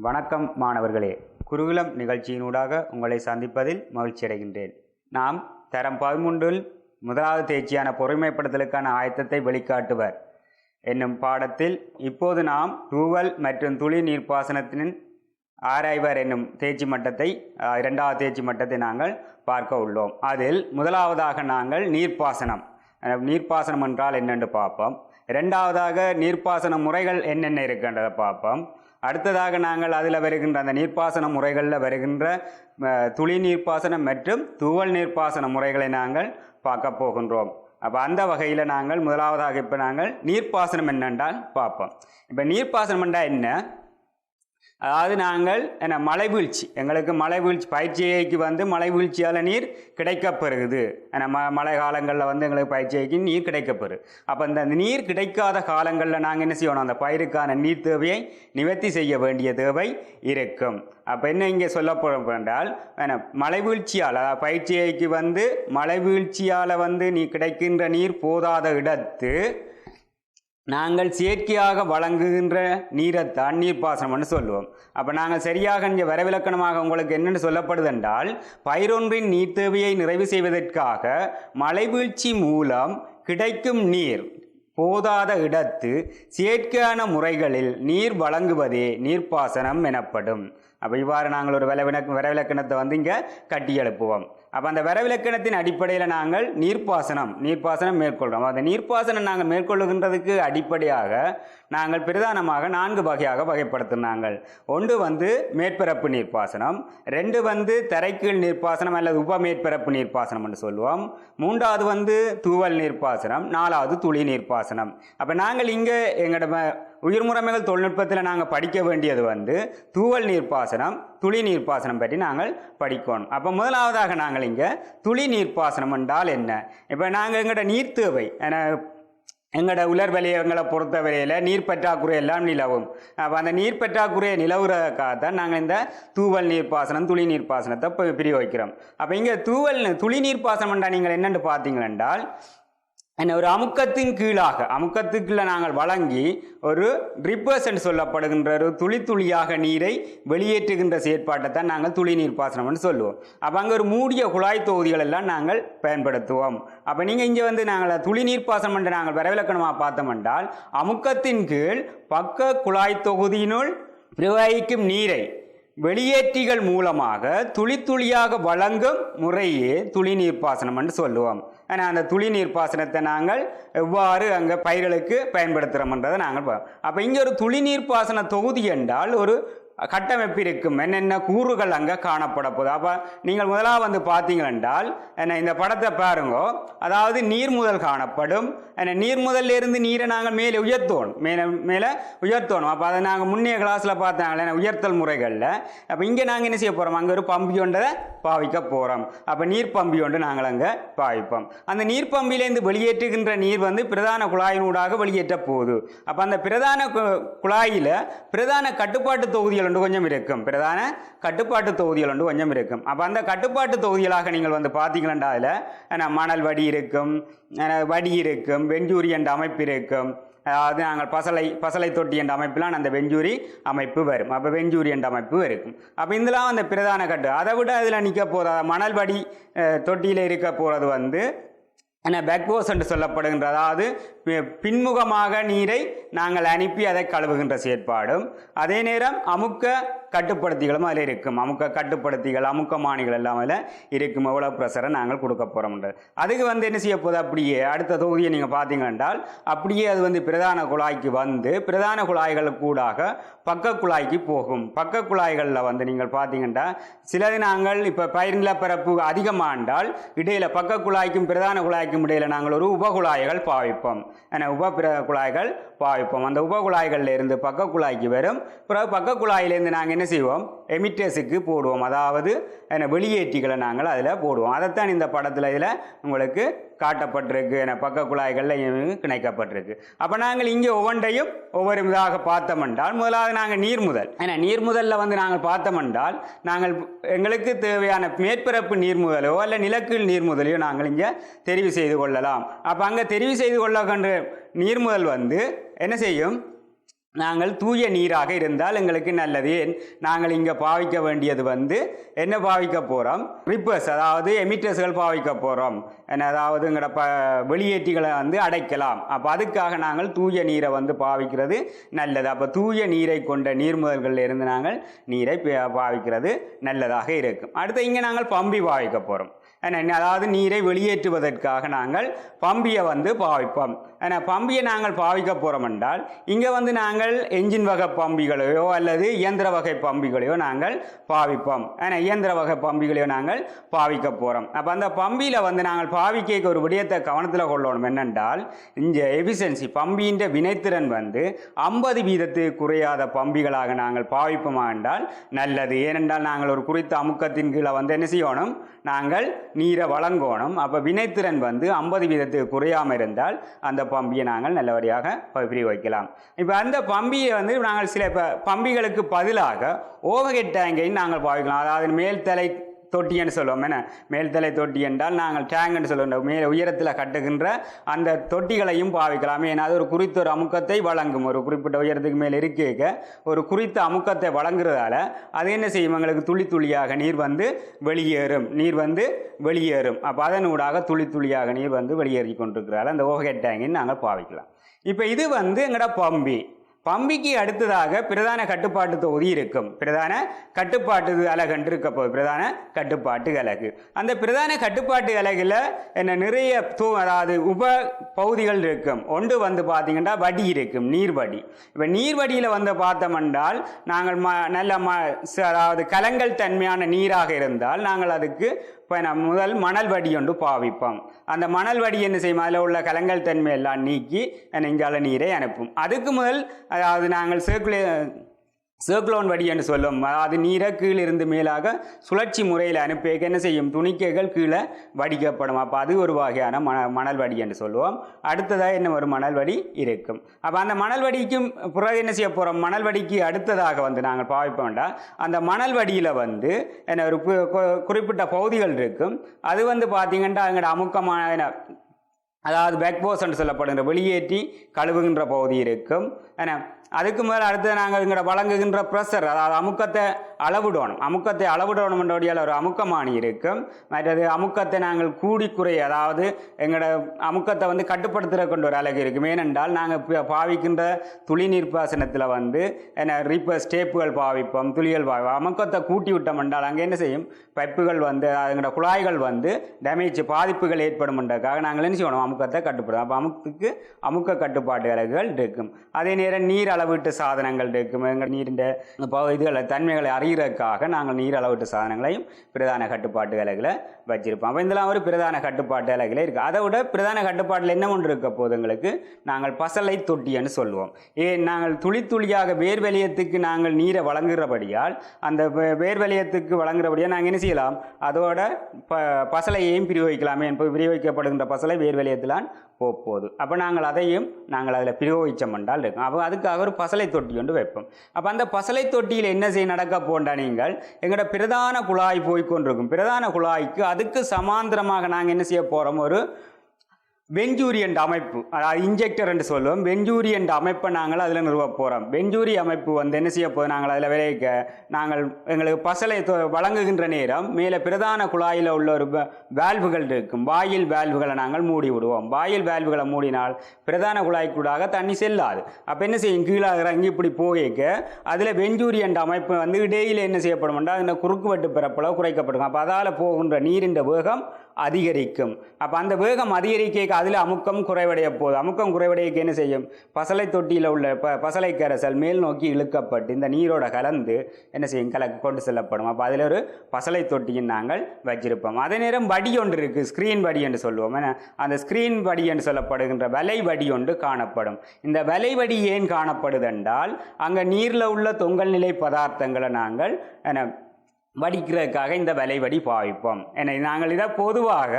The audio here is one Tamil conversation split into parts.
வணக்கம் மாணவர்களே, குருகுலம் நிகழ்ச்சியினூடாக உங்களை சந்திப்பதில் மகிழ்ச்சி அடைகின்றேன். நாம் தரம் 13 முதலாவது தேர்ச்சியான பொறுமைப்படுத்தலுக்கான ஆயத்தத்தை வெளிக்காட்டுவர் என்னும் பாடத்தில் இப்போது நாம் தூவல் மற்றும் துளி நீர்ப்பாசனத்தின் ஆராய்வர் என்னும் தேர்ச்சி மட்டத்தை இரண்டாவது தேர்ச்சி மட்டத்தை நாங்கள் பார்க்க உள்ளோம். அதில் முதலாவதாக நாங்கள் நீர்ப்பாசனம் என்றால் என்னென்று பார்ப்போம். இரண்டாவதாக நீர்ப்பாசன முறைகள் என்னென்ன இருக்கின்றதை பார்ப்போம். அடுத்ததாக நாங்கள் அதில் வருகின்ற அந்த நீர்ப்பாசன முறைகளில் வருகின்ற துளி நீர்ப்பாசனம் மற்றும் தூவல் நீர்ப்பாசன முறைகளை நாங்கள் பார்க்க போகின்றோம். அப்போ அந்த வகையில் நாங்கள் முதலாவதாக இப்போ நாங்கள் நீர்ப்பாசனம் என்னென்றால் பார்ப்போம். இப்போ நீர்ப்பாசனம் என்றால் என்ன? அதாவது நாங்கள் மழை வீழ்ச்சி, எங்களுக்கு மழை வீழ்ச்சி பயிற்சியைக்கு மழை வீழ்ச்சியால் நீர் கிடைக்கப்பெறுகுது. மழை காலங்களில் எங்களுக்கு பயிற்சியைக்கு நீர் கிடைக்கப்பெறு. அப்போ இந்த நீர் கிடைக்காத காலங்களில் நாங்கள் என்ன செய்யணும்? அந்த பயிருக்கான நீர் தேவையை நிவர்த்தி செய்ய வேண்டிய தேவை இருக்கும். அப்போ என்ன இங்கே சொல்லப்படும் என்றால், மழை வீழ்ச்சியால் அதாவது பயிற்சியைக்கு மழை வீழ்ச்சியால் நீ கிடைக்கின்ற நீர் போதாத இடத்து நாங்கள் செயற்கையாக வழங்குகின்ற நீரைத்தான் நீர்ப்பாசனம்னு சொல்லுவோம். அப்போ நாங்கள் சரியாக இங்கே வரவிலக்கணமாக உங்களுக்கு என்னென்னு சொல்லப்படுது என்றால், பயிரொன்றின் நீர் தேவையை நிறைவு செய்வதற்காக மழை வீழ்ச்சி மூலம் கிடைக்கும் நீர் போதாத இடத்து செயற்கையான முறைகளில் நீர் வழங்குவதே நீர்ப்பாசனம் எனப்படும். அப்போ இவ்வாறு நாங்கள் ஒரு வரவிலக்கணத்தை இங்கே கட்டி எழுப்புவோம். அப்போ அந்த வரவிலக்கணத்தின் அடிப்படையில் நாங்கள் நீர்ப்பாசனம் மேற்கொள்கிறோம். அந்த நீர்ப்பாசனம் நாங்கள் மேற்கொள்ளுகின்றதுக்கு அடிப்படையாக நாங்கள் பிரதானமாக 4 வகையாக வகைப்படுத்தினாங்கள். ஒன்று மேற்பரப்பு நீர்ப்பாசனம், 2 தரைக்கீழ் நீர்ப்பாசனம் அல்லது உபமேற்பரப்பு நீர்ப்பாசனம் என்று சொல்லுவோம், 3வது தூவல் நீர்ப்பாசனம், 4வது துளி நீர்ப்பாசனம். அப்போ நாங்கள் இங்கே எங்களோட உயிர்முறைமைகள் தொழில்நுட்பத்தில் நாங்கள் படிக்க வேண்டியது தூவல் நீர்ப்பாசனம், துளி நீர்ப்பாசனம் பற்றி நாங்கள் படிக்கணும். அப்போ முதலாவதாக நாங்கள் இங்கே துளி நீர்ப்பாசனம் என்றால் என்ன? இப்போ நாங்கள் எங்களோட நீர் தேவை எங்களோட உலர் வலயங்களை பொறுத்த வரையில் நீர் பற்றாக்குறை எல்லாம் நிலவும். அப்போ அந்த நீர் பற்றாக்குறையை நிலவுறதுக்காகத்தான் நாங்கள் இந்த தூவல் நீர்ப்பாசனம் துளி நீர்ப்பாசனத்தை பிரயோகிக்கிறோம். அப்போ இங்கே துளி நீர்ப்பாசனம் என்றால் நீங்கள் என்னென்று பார்த்தீங்களென்றால், ஒரு அமுக்கத்துக்குள்ள நாங்கள் வழங்கி ஒரு ட்ரிப்பர்ஸ் என்று சொல்லப்படுகின்ற ஒரு துளியாக நீரை வெளியேற்றுகின்ற செயற்பாட்டை தான் நாங்கள் துளி நீர்ப்பாசனம்னு சொல்லுவோம். அப்போ அங்கே ஒரு மூடிய குழாய் தொகுதிகள் எல்லாம் நாங்கள் பயன்படுத்துவோம். அப்போ நீங்கள் இங்கே நாங்கள் துளி நீர்ப்பாசனம் என்று நாங்கள் வரவிலக்கணமாக பார்த்தோம் என்றால், அமுக்கத்தின் கீழ் பக்க குழாய் தொகுதியினுள் பிரவகிக்கும் நீரை வெளியேற்றிகள் மூலமாக துளியாக வழங்கும் முறையே துளி நீர்ப்பாசனம் என்று சொல்லுவோம். ஆனால் அந்த துளி நீர்ப்பாசனத்தை நாங்கள் எவ்வாறு அங்கே பயிர்களுக்கு பயன்படுத்துகிறோம்ன்றதை நாங்கள் அப்போ இங்கே ஒரு துளி நீர்ப்பாசன தொகுதி என்றால் ஒரு கட்டமைப்பு இருக்கும், என்னென்ன கூறுகள் அங்கே காணப்பட போகுது. அப்போ நீங்கள் முதலாக பார்த்தீங்களென்றால் இந்த படத்தை பாருங்க. அதாவது நீர்முதல் காணப்படும். நீர்முதல்ல இருந்து நீரை நாங்கள் மேலே உயர்த்தணும். அப்போ அதை நாங்கள் முன்னைய கிளாஸில் பார்த்தாங்களே உயர்த்தல் முறைகளில். அப்போ இங்கே நாங்கள் என்ன செய்ய போகிறோம்? அங்கே ஒரு பம்பி ஒன்றை பாவிக்க போகிறோம். அப்போ நீர் பம்பி ஒன்று நாங்கள் அங்கே பாவிப்போம். அந்த நீர் பம்பிலேருந்து வெளியேற்றுகின்ற நீர் பிரதான குழாயினூடாக வெளியேற்ற போகுது. அப்போ அந்த பிரதான குழாயில் பிரதான கட்டுப்பாட்டு தொகுதிகள் கொஞ்சம் இருக்கும். பிரதான கட்டுப்பாட்டு தொகுதிகள் கொஞ்சம் இருக்கும். அப்போ அந்த கட்டுப்பாட்டு தொகுதிகளாக நீங்கள் பார்த்தீங்கன்னா அதில் மணல் வடி இருக்கும், வெஞ்சூரி என்ற அமைப்பு இருக்கும். அதாவது நாங்கள் பசலை தொட்டி என்ற அமைப்பிலாம் அந்த வெஞ்சூரி அமைப்பு வரும். அப்போ வெஞ்சூரி என்ற அமைப்பு இருக்கும். அப்போ இதெல்லாம் அந்த பிரதான கட்டு. அதை விட அதில் நிற்க போகிறது மணல் வடி தொட்டியில் இருக்க போகிறது பேக்போஸ் என்று சொல்லப்படுகின்ற, அதாவது பின்முகமாக நீரை நாங்கள் அனுப்பி அதை கழுவுகின்ற செயற்பாடும். அதே நேரம் அமுக்க கட்டுப்படுத்திகளும் அதில் இருக்கும். அமுக்க கட்டுப்படுத்திகள் அமுக்கமானிகள் எல்லாம் அதில் இருக்கும். எவ்வளோ ப்ரெஷரை நாங்கள் கொடுக்க போகிறோம்ன்றது அதுக்கு என்ன செய்ய போகுது? அப்படியே அடுத்த தொகுதியை நீங்கள் பார்த்தீங்க என்றால் அப்படியே அது பிரதான குழாய்க்கு பிரதான குழாய்களுக்கு கூடாக பக்க குழாய்க்கு போகும். பக்க குழாய்களில் நீங்கள் பார்த்தீங்கன்னா சிலது நாங்கள் இப்போ பயிர் நிலப்பரப்பு அதிகமானால் இடையில பக்க குழாய்க்கும் பிரதான குழாய்க்கும் இடையில நாங்கள் ஒரு உபகுழாய்கள் பாவிப்போம். குழாய்கள் பாவிப்போம். அந்த உபகுழாய்களில் இருந்து பக்க குழாய்க்கு வரும். பிறகு பக்க குழாயிலேருந்து நாங்கள் என்ன செய்வோம்? எமிட்டர்ஸுக்கு போடுவோம். அதாவது வெளியேற்றிகளை நாங்கள் அதில் போடுவோம். அதைத்தான் இந்த படத்தில் இதில் உங்களுக்கு காட்டப்பட்டிருக்கு. பக்க குழாய்களில் இணைக்கப்பட்டிருக்கு. அப்போ நாங்கள் இங்கே ஒவ்வொன்றையும் ஒவ்வொரு இதாக பார்த்தோம் என்றால், முதலாவது நாங்கள் நீர்முதலில் நாங்கள் பார்த்தோம் என்றால், நாங்கள் எங்களுக்கு தேவையான மேற்பரப்பு நீர்முதலோ அல்ல நிலக்கீழ் நீர்முதலையோ நாங்கள் இங்கே தெரிவு செய்து கொள்ளலாம். அப்போ அங்கே தெரிவு செய்து கொள்ளக்கின்ற நீர்முதல் என்ன செய்யும்? நாங்கள் தூய நீராக இருந்தால் எங்களுக்கு நல்லது. ஏன் நாங்கள் இங்கே பாவிக்க வேண்டியது என்ன பாவிக்க போகிறோம்? ரிப்பர்ஸ், அதாவது எமிட்டர்ஸ்கள் பாவிக்க போகிறோம். அதாவது எங்களோட வெளியேற்றிகளை அடைக்கலாம். அப்போ அதுக்காக நாங்கள் தூய நீரை பாவிக்கிறது நல்லது. அப்போ தூய நீரை கொண்ட நீர்முதல்களில் இருந்து நாங்கள் நீரை பாவிக்கிறது நல்லதாக இருக்கும். அடுத்து இங்கே நாங்கள் பம்பி பாவிக்க போகிறோம். அதாவது நீரை வெளியேற்றுவதற்காக நாங்கள் பம்பியை பாவிப்போம். ஆனால் பம்பியை நாங்கள் பாவிக்க போகிறோம் என்றால் இங்கே நாங்கள் என்ஜின் வகை பம்பிகளையோ அல்லது இயந்திர வகை பம்பிகளையோ நாங்கள் பாவிப்போம். ஆனால் இயந்திர வகை பம்பிகளையோ நாங்கள் பாவிக்க போகிறோம். அப்போ அந்த பம்பியில் நாங்கள் பாவிக்க ஒரு விடயத்தை கவனத்தில் கொள்ளணும். என்னென்றால் இந்த எஃபிஷியன்சி பம்பியின் வினைத்திறன் 50% குறையாத பம்பிகளாக நாங்கள் பாவிப்போமா என்றால் நல்லது. ஏனென்றால் நாங்கள் ஒரு குறித்த அமுக்கத்தின் கீழே என்ன செய்யணும்? நாங்கள் நீரை வழங்கணும். அப்போ வினைத்திறன் 50% குறையாமல் இருந்தால் அந்த பம்பியை நாங்கள் நல்லபடியாக பிரயோகிக்கலாம். இப்போ அந்த பம்பியை நாங்கள் சில பம்பிகளுக்கு பதிலாக ஓவர்ஹெட் டேங்கை நாங்கள் பாவிக்கலாம். அதாவது மேல்தலை தொட்டின்னு சொல்லுவோம். மேல்தலை தொட்டி என்றால் நாங்கள் டேங்குன்னு சொல்லுவோம். மேலே உயரத்தில் கட்டுகின்ற அந்த தொட்டிகளையும் பாவிக்கலாம். ஏன்னா அது ஒரு குறித்த ஒரு அமுக்கத்தை வழங்கும். ஒரு குறிப்பிட்ட உயரத்துக்கு மேலே இருக்க ஒரு குறித்த அமுக்கத்தை வழங்குறதால அது என்ன செய்யும்? எங்களுக்கு துளி துளியாக நீர் வெளியேறும். வெளியேறும். அப்போ அதனூடாக துளி துளியாக நீர் வெளியேறி கொண்டிருக்கிறாள் அந்த ஓவர்ஹெட் டேங்கின்னு நாங்கள் பாவிக்கலாம். இப்போ இது எங்களோட பம்பிக்கு அடுத்ததாக பிரதான கட்டுப்பாட்டு தொகுதி இருக்கும். பிரதான கட்டுப்பாட்டு அலகு இருக்க போகுது. பிரதான கட்டுப்பாட்டு அலகு. அந்த பிரதான கட்டுப்பாட்டு அலகில் நிறைய அதாவது உப பகுதிகள் இருக்கும். ஒன்று பார்த்தீங்கன்னா வடி இருக்கும், நீர்வடி. இப்போ நீர்வடியில் பார்த்தோம்னால் நாங்கள் நல்ல அதாவது கலங்கல் தன்மையான நீராக இருந்தால் நாங்கள் அதுக்கு முதல் மணல் வடி ஒன்று பாவிப்போம். அந்த மணல் வடி என்ன செய்யும்? அதில் உள்ள கலங்கல் தன்மை எல்லாம் நீக்கி இங்கால நீரை அனுப்பும். அதுக்கு முதல் அதாவது நாங்கள் சர்க்குலோன் வடி என்று சொல்லுவோம். அதாவது நீரை கீழிருந்து மேலாக சுழற்சி முறையில் அனுப்ப என்ன செய்யும்? துணிக்கைகள் கீழே வடிக்கப்படும். அப்போ அது ஒரு வகையான மணல் வடி என்று சொல்லுவோம். அடுத்ததாக என்ன ஒரு மணல் வடி இருக்கும். அப்போ அந்த மணல் வடிக்கும் பிறகு என்ன செய்ய போகிறோம்? மணல் வடிக்கு அடுத்ததாக நாங்கள் பாவிப்போம்டா அந்த மணல் வடியில் என்ன ஒரு குறிப்பிட்ட பகுதிகள் இருக்கும். அது பார்த்தீங்கன்னா எங்களோட அமுக்கமான அதாவது பேக்போஸ் என்று சொல்லப்படுகின்ற வெளியேற்றி கழுவுகின்ற பகுதி இருக்கும். ஏன்னா அதுக்கு மேலே அடுத்து நாங்கள் எங்களோட வழங்குகின்ற ப்ரெஷர், அதாவது அமுக்கத்தை அளவிடணும் என்றபடியால் ஒரு அமுக்கமானி இருக்கும். மற்றது அமுக்கத்தை நாங்கள் கூடி குறை, அதாவது எங்களோட அமுக்கத்தை கட்டுப்படுத்துகிற கொண்ட ஒரு அலகு இருக்கும். ஏனென்றால் நாங்கள் பாவிக்கின்ற துளி நீர்ப்பாசனத்தில் என்ன ரிப்பர் ஸ்டேப்புகள் பாவிப்போம், துளிகள் பாவிப்போம். அமுக்கத்தை கூட்டி விட்டோம் என்றால் அங்கே என்ன செய்யும்? பைப்புகள் எங்களோட குழாய்கள் டேமேஜ் பாதிப்புகள் ஏற்படும் என்றதுக்காக நாங்கள் என்ன செய்யணும்? அமுக்கத்தை கட்டுப்படுவோம். அப்போ அமுக்க கட்டுப்பாட்டு அலகுகள் இருக்கும். அதே நேரம் நீர் அளவீட்டு சாதனங்கள் இருக்கும். எங்கள் நீரின் இதுகளை தன்மைகளை அறிகிறதுக்காக நாங்கள் நீர் அளவீட்டு சாதனங்களையும் பிரதான கட்டுப்பாட்டு அலகுகளை வச்சிருப்போம். அப்போ இதெல்லாம் ஒரு பிரதான கட்டுப்பாட்டு அலகுல இருக்குது. அதை விட பிரதான கட்டுப்பாட்டில் என்ன ஒன்று இருக்க போது எங்களுக்கு நாங்கள் பசலை தொட்டின்னு சொல்லுவோம். நாங்கள் துளி துளியாக வேர்வெளியத்துக்கு நாங்கள் நீரை வழங்குகிறபடியால் அந்த வேர்வெளியத்துக்கு வழங்குகிறபடியால் நாங்கள் என்ன செய்யலாம்? அதோட பசலையையும் பிரயோகிக்கலாமே. பிரயோகிக்கப்படுகின்ற பசலை வேர்வெளியத்திலான் போகுது. அப்போ நாங்கள் அதையும் அதில் பிரயோகிச்சம் என்றால் இருக்கும். அப்போ அதுக்காக ஒரு பசலை தொட்டி ஒன்று வைப்போம். அப்போ அந்த பசலை தொட்டியில் என்ன நடக்க போண்டா நீங்கள் எங்களோட பிரதான குழாய் போய்கொண்டிருக்கும். பிரதான குழாய்க்கு அதுக்கு சமாந்திரமாக நாங்கள் என்ன செய்ய போகிறோம்? ஒரு வெஞ்சூரியன் அமைப்பு, அதாவது இன்ஜெக்டர் என்று சொல்லுவோம். வெஞ்சூரியன் அமைப்பை நாங்கள் அதில் நிறுவ போகிறோம். வெஞ்சூரி அமைப்பு என்ன செய்ய போது? நாங்கள் அதில் விளைவிக்க நாங்கள் எங்களுக்கு பசலை வழங்குகின்ற நேரம் மேலே பிரதான குழாயில் உள்ள ஒரு வேல்வுகள் இருக்கும். வாயில் வேல்வுகளை நாங்கள் மூடி விடுவோம். வாயில் வேல்வுகளை மூடினால் பிரதான குழாய்க்கூடாக தண்ணி செல்லாது. அப்போ என்ன செய்யும்? கீழே இறங்கி இப்படி போக அதில் வெஞ்சூரியன் அமைப்பு இடையில் என்ன செய்யப்படும் என்றால் அந்த குறுக்குவெட்டு பிறப்பளவு குறைக்கப்படும். அப்போ அதால் போகின்ற நீரின் வேகம் அதிகரிக்கும். அப்போ அந்த வேகம் அதிகரிக்க அதில் அமுக்கம் குறைவடைய போகுது. அமுக்கம் குறைவடையக்கு என்ன செய்யும்? பசலை தொட்டியில் உள்ள பசலை கரைசல் மேல் நோக்கி இழுக்கப்பட்டு இந்த நீரோட கலந்து என்ன செய்யும்? கொண்டு செல்லப்படும். அப்போ அதில் ஒரு பசலை தொட்டியும் நாங்கள் வச்சிருப்போம். அதே நேரம் வடி ஒன்று இருக்குது, ஸ்க்ரீன் வடி என்று சொல்லுவோம். அந்த ஸ்க்ரீன் வடி என்று சொல்லப்படுகின்ற வலை வடி ஒன்று காணப்படும். இந்த வலை வடி ஏன் காணப்படுது என்றால் அங்கே நீரில் உள்ள தொங்கல் நிலை பதார்த்தங்களை நாங்கள் வடிக்கிறதுக்காக இந்த வலைவடி பாவிப்போம். எனவே நாங்கள் இதை பொதுவாக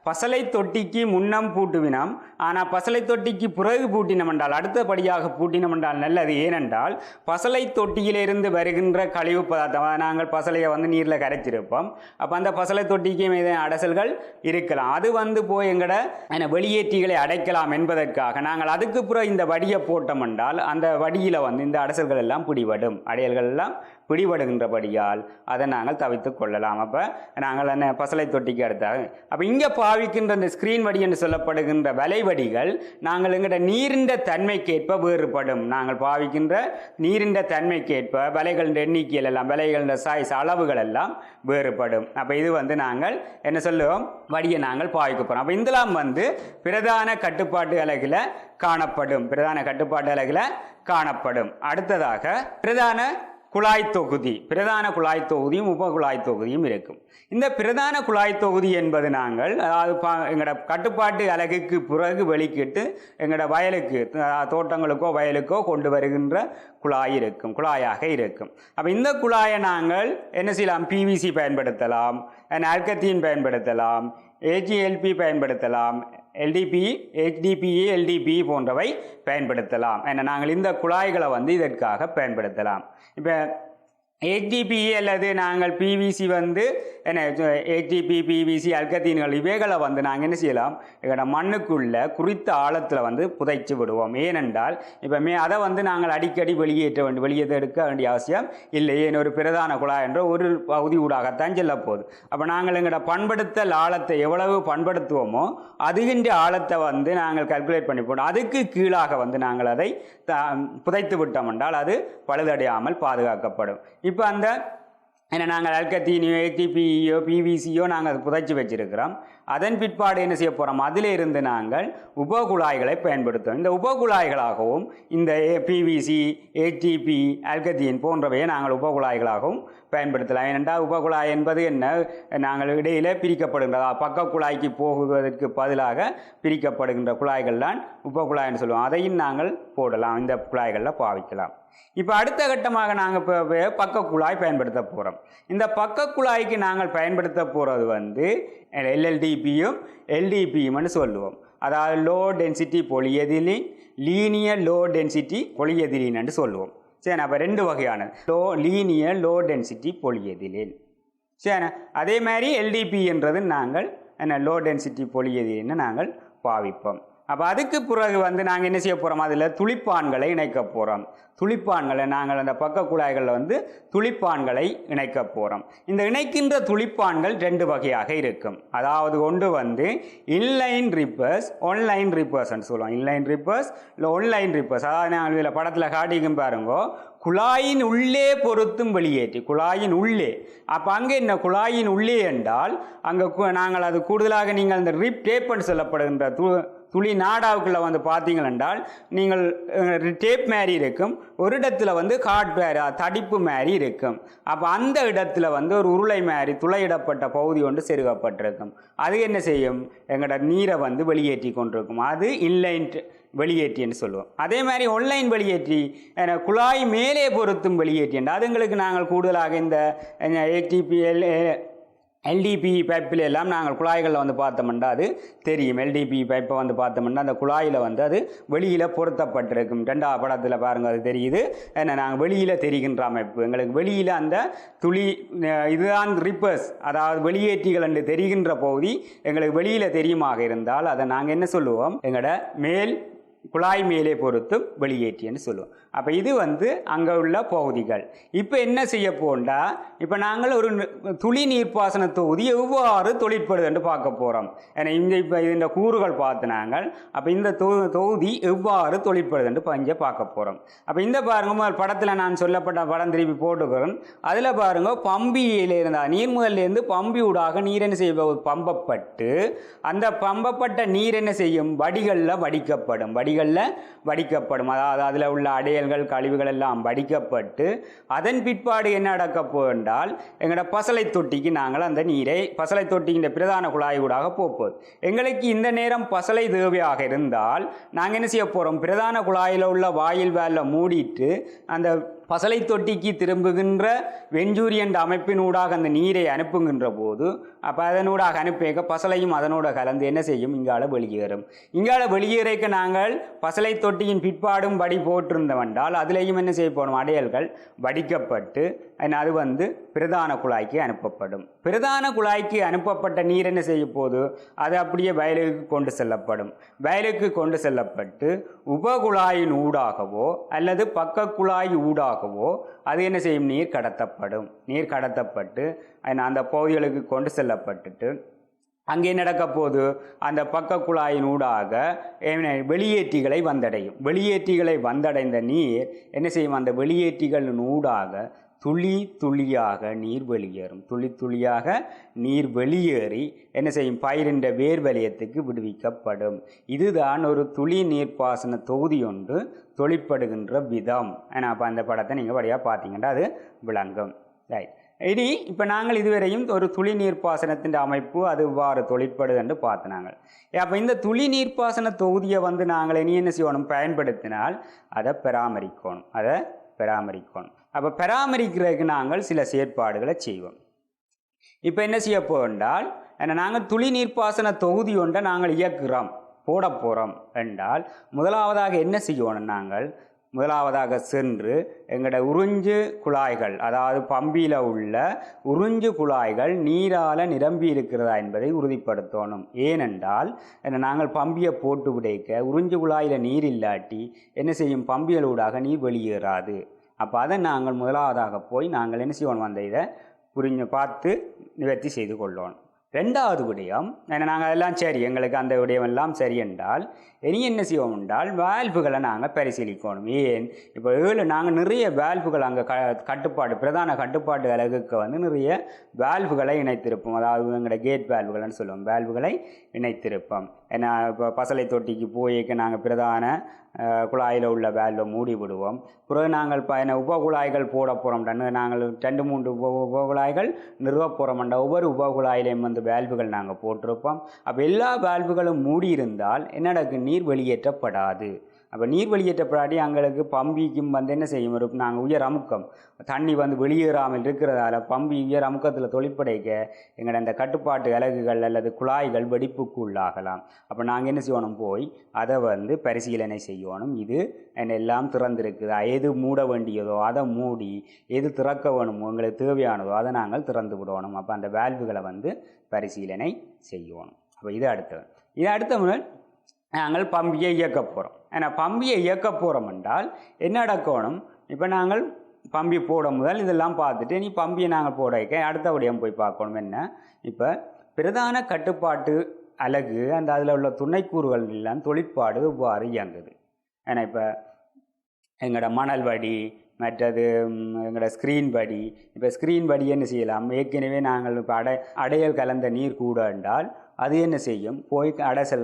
பசலை தொட்டிக்கு முன்னம் பூட்டுவினோம். ஆனால் பசலை தொட்டிக்கு பிறகு பூட்டினம் என்றால், அடுத்தபடியாக பூட்டினம் என்றால் நல்லது. ஏனென்றால் பசலை தொட்டியிலிருந்து வருகின்ற கழிவு பதார்த்தம், நாங்கள் பசலையை நீரில் கரைச்சிருப்போம். அப்போ அந்த பசலை தொட்டிக்கு மீது அடைசல்கள் இருக்கலாம். அது போய் எங்கட வெளியேற்றிகளை அடைக்கலாம் என்பதற்காக நாங்கள் அதுக்கு பிறகு இந்த வடியை போட்டோம் என்றால் அந்த வடியில் இந்த அடைசல்கள் எல்லாம் பிடிபடும், அடையல்கள் எல்லாம் பிடிபடுகின்றபடியால் அதை நாங்கள் தவிர்த்து கொள்ளலாம். அப்போ நாங்கள் என்ன பசலை தொட்டிக்கு அடுத்தாக அப்போ இங்கே பாவிக்கின்ற இந்த ஸ்க்ரீன் வடி என்று சொல்லப்படுகின்ற வலைவடிகள் நாங்கள் எங்கள்ட நீரின் தன்மைக்கேற்ப வேறுபடும். நாங்கள் பாவிக்கின்ற நீரின் தன்மைக்கேற்ப வலைகளின் எண்ணிக்கையில் எல்லாம் வலைகளின் சைஸ் அளவுகள் எல்லாம் வேறுபடும். அப்போ இது நாங்கள் என்ன சொல்லுவோம், வடியை நாங்கள் பாவிக்க போகிறோம். அப்போ இதெல்லாம் பிரதான கட்டுப்பாட்டு அலகில் காணப்படும், பிரதான கட்டுப்பாட்டு அலகில் காணப்படும். அடுத்ததாக பிரதான குழாய் தொகுதி, பிரதான குழாய் தொகுதியும் உப குழாய் தொகுதியும் இருக்கும். இந்த பிரதான குழாய் தொகுதி என்பது நாங்கள் அதாவது எங்களோட கட்டுப்பாட்டு அலகுக்கு பிறகு வெளிக்கிட்டு எங்களோட வயலுக்கு, தோட்டங்களுக்கோ வயலுக்கோ கொண்டு வருகின்ற குழாய் இருக்கும், குழாயாக இருக்கும். அப்போ இந்த குழாயை நாங்கள் என்ன செய்யலாம், பிவிசி பயன்படுத்தலாம், ஆல்கத்தீன் பயன்படுத்தலாம், ஏஜிஎல்பி பயன்படுத்தலாம், எல்டிபி, HDPE, LDPE போன்றவை பயன்படுத்தலாம். ஏன்னா நாங்கள் இந்த குழாய்களை இதற்காக பயன்படுத்தலாம். இப்போ HDPE அல்லது நாங்கள் பிவிசி என்ன HDPE, PVC, அல்கத்தீன்கள் இவைகளை நாங்கள் என்ன செய்யலாம், எங்களோட மண்ணுக்குள்ள குறித்த ஆழத்தில் புதைச்சி விடுவோம். ஏனென்றால் இப்போ அதை நாங்கள் அடிக்கடி வெளியேற்ற வேண்டிய அவசியம் இல்லை. ஏன் ஒரு பிரதான குழாய் என்ற ஒரு பகுதி ஊடாகத்தான் செல்ல போகுது. அப்போ நாங்கள் எங்களோட பண்படுத்தல் ஆழத்தை எவ்வளவு பண்படுத்துவோமோ அதுகின்ற ஆழத்தை நாங்கள் கல்குலேட் பண்ணி போட்டோம். அதுக்கு கீழாக நாங்கள் அதை புதைத்து விட்டோம் என்றால் அது பழுதடையாமல் பாதுகாக்கப்படும். இப்போ அந்த ஏன்னா நாங்கள் அல்கத்தீனியோ HDPEயோ PVCயோ நாங்கள் அதை புதைச்சி வச்சிருக்கிறோம். அதன் பிற்பாடு என்ன செய்ய போகிறோம், அதிலிருந்து நாங்கள் உபகுழாய்களை பயன்படுத்துவோம். இந்த உபகுழாய்களாகவும் இந்த PVC, HDPE, அல்கத்தீன் போன்றவையை நாங்கள் உபகுழாய்களாகவும் பயன்படுத்தலாம். ஏனென்றால் உபகுழாய் என்பது என்ன, நாங்கள் இடையிலே பிரிக்கப்படுகின்றதா, பக்க குழாய்க்கு போகுவதற்கு பதிலாக பிரிக்கப்படுகின்ற குழாய்கள் தான் உபகுழாய்னு சொல்லுவோம். அதையும் நாங்கள் போடலாம், இந்த குழாய்களில் பாவிக்கலாம். இப்போ அடுத்த கட்டமாக நாங்கள் இப்போ பக்க குழாய் பயன்படுத்த போகிறோம். இந்த பக்க குழாய்க்கு நாங்கள் பயன்படுத்த போகிறது LLDPயும் LDPயும்னு சொல்லுவோம். அதாவது low density polyethylene, linear low density polyethylene என்று சொல்லுவோம். சரி, அப்போ ரெண்டு வகையான லீனியர் லோ டென்சிட்டி பொலியெதிலின். சரி, அதே மாதிரி LDP என்றது நாங்கள் என்ன லோ டென்சிட்டி பொலியெதிலின்னு நாங்கள் பாவிப்போம். அப்போ அதுக்கு பிறகு நாங்கள் என்ன செய்ய போகிறோம், அதில் துளிப்பான்களை இணைக்க போகிறோம். துளிப்பான்களை நாங்கள் அந்த பக்க குழாய்களில் துளிப்பான்களை இணைக்க போகிறோம். இந்த இணைக்கின்ற துளிப்பான்கள் ரெண்டு வகையாக இருக்கும். அதாவது ஒன்று இன்லைன் ரிப்பர்ஸ், ஒன்லைன் ரிப்பர்ஸ்ன்னு சொல்லுவோம். இன்லைன் ரிப்பர்ஸ் இல்லை ஒன்லைன் ரிப்பர்ஸ். அதாவது நாங்கள் இதில் படத்தில் காட்டிக்கும் பாருங்கோ, குழாயின் உள்ளே பொருத்தும் வெளியேற்றி, குழாயின் உள்ளே. அப்போ அங்கே என்ன குழாயின் உள்ளே என்றால் அங்கே நாங்கள் அது கூடுதலாக நீங்கள் இந்த ரிப் டேப்னு சொல்லப்படுகின்ற துளி நாடாவுக்குள்ளே பார்த்தீங்களென்றால் நீங்கள் டேப் மாதிரி இருக்கும், ஒரு இடத்துல காட் பேர் தடிப்பு மாதிரி இருக்கும். அப்போ அந்த இடத்துல ஒரு உருளை மாதிரி துளையிடப்பட்ட பகுதி ஒன்று செருகப்பட்டிருக்கும். அது என்ன செய்யும், எங்களோட நீரை வெளியேற்றி கொண்டிருக்கும். அது இன்லைன் வெளியேற்றின்னு சொல்லுவோம். அதே மாதிரி ஒன்லைன் வெளியேற்றி குழாய் மேலே பொருத்தும் வெளியேற்றி என்று அதுங்களுக்கு நாங்கள் கூடுதலாக இந்த LDP பைப்பில் எல்லாம் நாங்கள் குழாய்களில் பார்த்தோம்னா அது தெரியும். LDP பைப்பை பார்த்தோம்னா அந்த குழாயில் அது வெளியில் பொருத்தப்பட்டிருக்கும். ரெண்டாவது படத்தில் பாருங்கள், அது தெரியுது. என்ன நாங்கள் வெளியில் தெரிகின்ற அமைப்பு, எங்களுக்கு வெளியில் அந்த துளி இதுதான் ரிப்பர்ஸ், அதாவது வெளியேற்றிகள் என்று தெரிகின்ற பகுதி எங்களுக்கு வெளியில் தெரியுமாக இருந்தால் அதை நாங்கள் என்ன சொல்லுவோம், எங்களோட மேல் குழாய் மேலே பொறுத்து வெளியேற்றின்னு சொல்லுவோம். அப்போ இது அங்கே உள்ள பகுதிகள். இப்போ என்ன செய்ய போண்டா, இப்போ நாங்கள் ஒரு துளி நீர்ப்பாசன தொகுதி எவ்வாறு தொழிற்படுது என்று பார்க்க போகிறோம். ஏன்னா இப்போ இந்த கூறுகள் பார்த்து நாங்கள் அப்போ இந்த தொகுதி எவ்வாறு தொழிற்படுது என்று இங்கே பார்க்க போகிறோம். அப்போ இந்த பாருங்க, படத்தில் நான் சொல்லப்பட்ட படம் திருப்பி போட்டுக்கிறேன். அதில் பாருங்க, பம்பியில் இருந்தால் நீர் முதல்லேருந்து பம்பி ஊடாக நீர் என்ன செய்ய பம்பப்பட்டு அந்த பம்பப்பட்ட நீர் என்ன செய்யும், வடிகளில் வடிக்கப்படும். அதாவது அதில் உள்ள அடையல்கள் கழிவுகள் எல்லாம் வடிக்கப்பட்டு அதன் பிற்பாடு என்ன நடக்க போன்றால் எங்களோட பசலை தொட்டிக்கு நாங்கள் அந்த நீரை பசலை தொட்டிக்கின்ற பிரதான குழாய் ஊடாக போகுது. எங்களுக்கு இந்த நேரம் பசலை தேவையாக இருந்தால் நாங்கள் என்ன செய்ய போகிறோம், பிரதான குழாயில் உள்ள வாயில் வேலை மூடிட்டு அந்த பசலை தொட்டிக்கு திரும்புகின்ற வெஞ்சூரி என்ற அமைப்பினூடாக அந்த நீரை அனுப்புகின்ற போது அப்போ அதனூடாக அனுப்பிக்க பசலையும் அதனோட கலந்து என்ன செய்யும், இங்கால வெளியேறும். இங்கால வெளியேறக்க நாங்கள் பசலை தொட்டியின் பிற்பாடும் வடி போட்டிருந்தவென்றால் அதிலேயும் என்ன செய்ய போகணும், அடையல்கள் வடிக்கப்பட்டு அது பிரதான குழாய்க்கு அனுப்பப்படும். பிரதான குழாய்க்கு அனுப்பப்பட்ட நீர் என்ன செய்ய போது அது அப்படியே வயலுக்கு கொண்டு செல்லப்படும். வயலுக்கு கொண்டு செல்லப்பட்டு உபகுழாயின் ஊடாகவோ அல்லது பக்க குழாய் ஊடாகவோ அது என்ன செய்யும், நீர் கடத்தப்படும். நீர் கடத்தப்பட்டு அந்த பகுதிகளுக்கு கொண்டு செல்லப்பட்டுட்டு அங்கே நடக்க போது அந்த பக்க குழாயின் ஊடாக வெளியேற்றிகளை வந்தடையும். வெளியேற்றிகளை வந்தடைந்த நீர் என்ன செய்யும், அந்த வெளியேற்றிகளின் ஊடாக துளி துளியாக நீர் வெளியேறும். துளி துளியாக நீர் வெளியேறி என்ன செய்யும், பயிரின்ற வேர் வலயத்துக்கு விடுவிக்கப்படும். இதுதான் ஒரு துளி நீர்ப்பாசன தொகுதி ஒன்று தொழிற்படுகின்ற விதம். அப்போ அந்த படத்தை நீங்கள் வழியாக பார்த்தீங்கன்னா அது விளங்கும். ரைட். இனி இப்போ நாங்கள் இதுவரையும் ஒரு துளி நீர்ப்பாசனத்தின் அமைப்பு அது இவ்வாறு தொழிற்படுது என்று பார்த்தினாங்க. அப்போ இந்த துளி நீர்ப்பாசன தொகுதியை நாங்கள் இனி என்ன செய்யணும், பயன்படுத்தினால் அதை பராமரிக்கணும். அப்போ பராமரிக்கிறதுக்கு நாங்கள் சில செயற்பாடுகளை செய்வோம். இப்போ என்ன செய்ய போன்றால் நாங்கள் துளி நீர்ப்பாசன தொகுதி ஒன்றை நாங்கள் இயக்குகிறோம், போட போகிறோம் என்றால் முதலாவதாக என்ன செய்யணும், நாங்கள் முதலாவதாக சென்று எங்களோட உறிஞ்சு குழாய்கள், அதாவது பம்பியில் உள்ள உறிஞ்சு குழாய்கள் நீரால் நிரம்பி இருக்கிறதா என்பதை உறுதிப்படுத்தணும். ஏனென்றால் நாங்கள் பம்பியை போட்டு விடைக்க உறிஞ்சு குழாயில் நீர் இல்லாட்டி என்ன செய்யும், பம்பியலூடாக நீர் வெளியேறாது. அப்போ அதை நாங்கள் முதலாவதாக போய் நாங்கள் என்ன செய்வோம், அந்த இதை பார்த்து நிவர்த்தி செய்து கொள்ளணும். ரெண்டாவது விடயம் நாங்கள் எல்லாம் சரி, எங்களுக்கு அந்த விடயம் எல்லாம் சரி என்றால் இனி என்ன செய்வோம் என்றால் வால்வுகளை நாங்கள் பரிசீலிக்கணும். ஏன் இப்போ நாங்கள் நிறைய வால்வுகள் அங்கே கட்டுப்பாடு பிரதான கட்டுப்பாட்டு அலகுக்கு நிறைய வால்வுகளை இணைத்திருப்போம். அதாவது எங்களோட கேட் வால்வுகள்னு சொல்லுவோம், வால்வுகளை இணைத்திருப்போம். ஏன்னா இப்போ பசலை தொட்டிக்கு போய்க்க நாங்கள் பிரதான குழாயில் உள்ள வால்வை மூடி விடுவோம். பிறகு நாங்கள் உபகுழாய்கள் போட போகிறோம்டன்னு நாங்கள் 2-3 உபகுழாய்கள் நிறுவ போகிறோம்டா ஒவ்வொரு உபகுழாயிலையும் வால்வுகள் நாங்கள் போட்டிருப்போம். அப்போ எல்லா வால்வுகளும் மூடி இருந்தால் என்ன நடக்கும், நீர் வெளியேற்றப்படாது. அப்போ நீர் வெளியேற்றப்படாட்டி எங்களுக்கு பம்பிக்கும் என்ன செய்யும், நாங்கள் உயர் அமுக்கம் தண்ணி வெளியேறாமல் இருக்கிறதால பம்பி உயர் அமுக்கத்தில் தொழிற்படைக்க எங்களோட அந்த கட்டுப்பாட்டு அலகுகள் அல்லது குழாய்கள் வெடிப்புக்கு உள்ளாகலாம். அப்போ நாங்கள் என்ன செய்யணும், போய் அதை பரிசீலனை செய்யணும். இது எல்லாம் திறந்திருக்குதா, எது மூட வேண்டியதோ அதை மூடி, எது திறக்க வேணுமோ எங்களுக்கு தேவையானதோ அதை நாங்கள் திறந்து விடணும். அப்போ அந்த வால்வுகளை பரிசீலனை செய்யணும். அப்போ இது அடுத்த முதல் நாங்கள் பம்பியை இயக்க போகிறோம். ஏன்னா பம்பியை இயக்க போகிறோம் என்றால் என்ன நடக்கணும், இப்போ நாங்கள் பம்பி போட முதல் இதெல்லாம் பார்த்துட்டு நீ பம்பியை நாங்கள் போட வைக்க அடுத்த விடயம் போய் பார்க்கணும். என்ன, இப்போ பிரதான கட்டுப்பாட்டு அலகு அந்த அதில் உள்ள துணைக்கூறுகள் எல்லாம் தொழிற்பாடு இவ்வாறு இயங்குது. ஏன்னா இப்போ எங்களோட மணல் வடி, மற்றது எங்களோட ஸ்க்ரீன் படி. இப்போ ஸ்க்ரீன் படி என்ன செய்யலாம், ஏற்கனவே நாங்கள் இப்போ அடையல் கலந்த நீர் கூட என்றால் அது என்ன செய்யும், போய்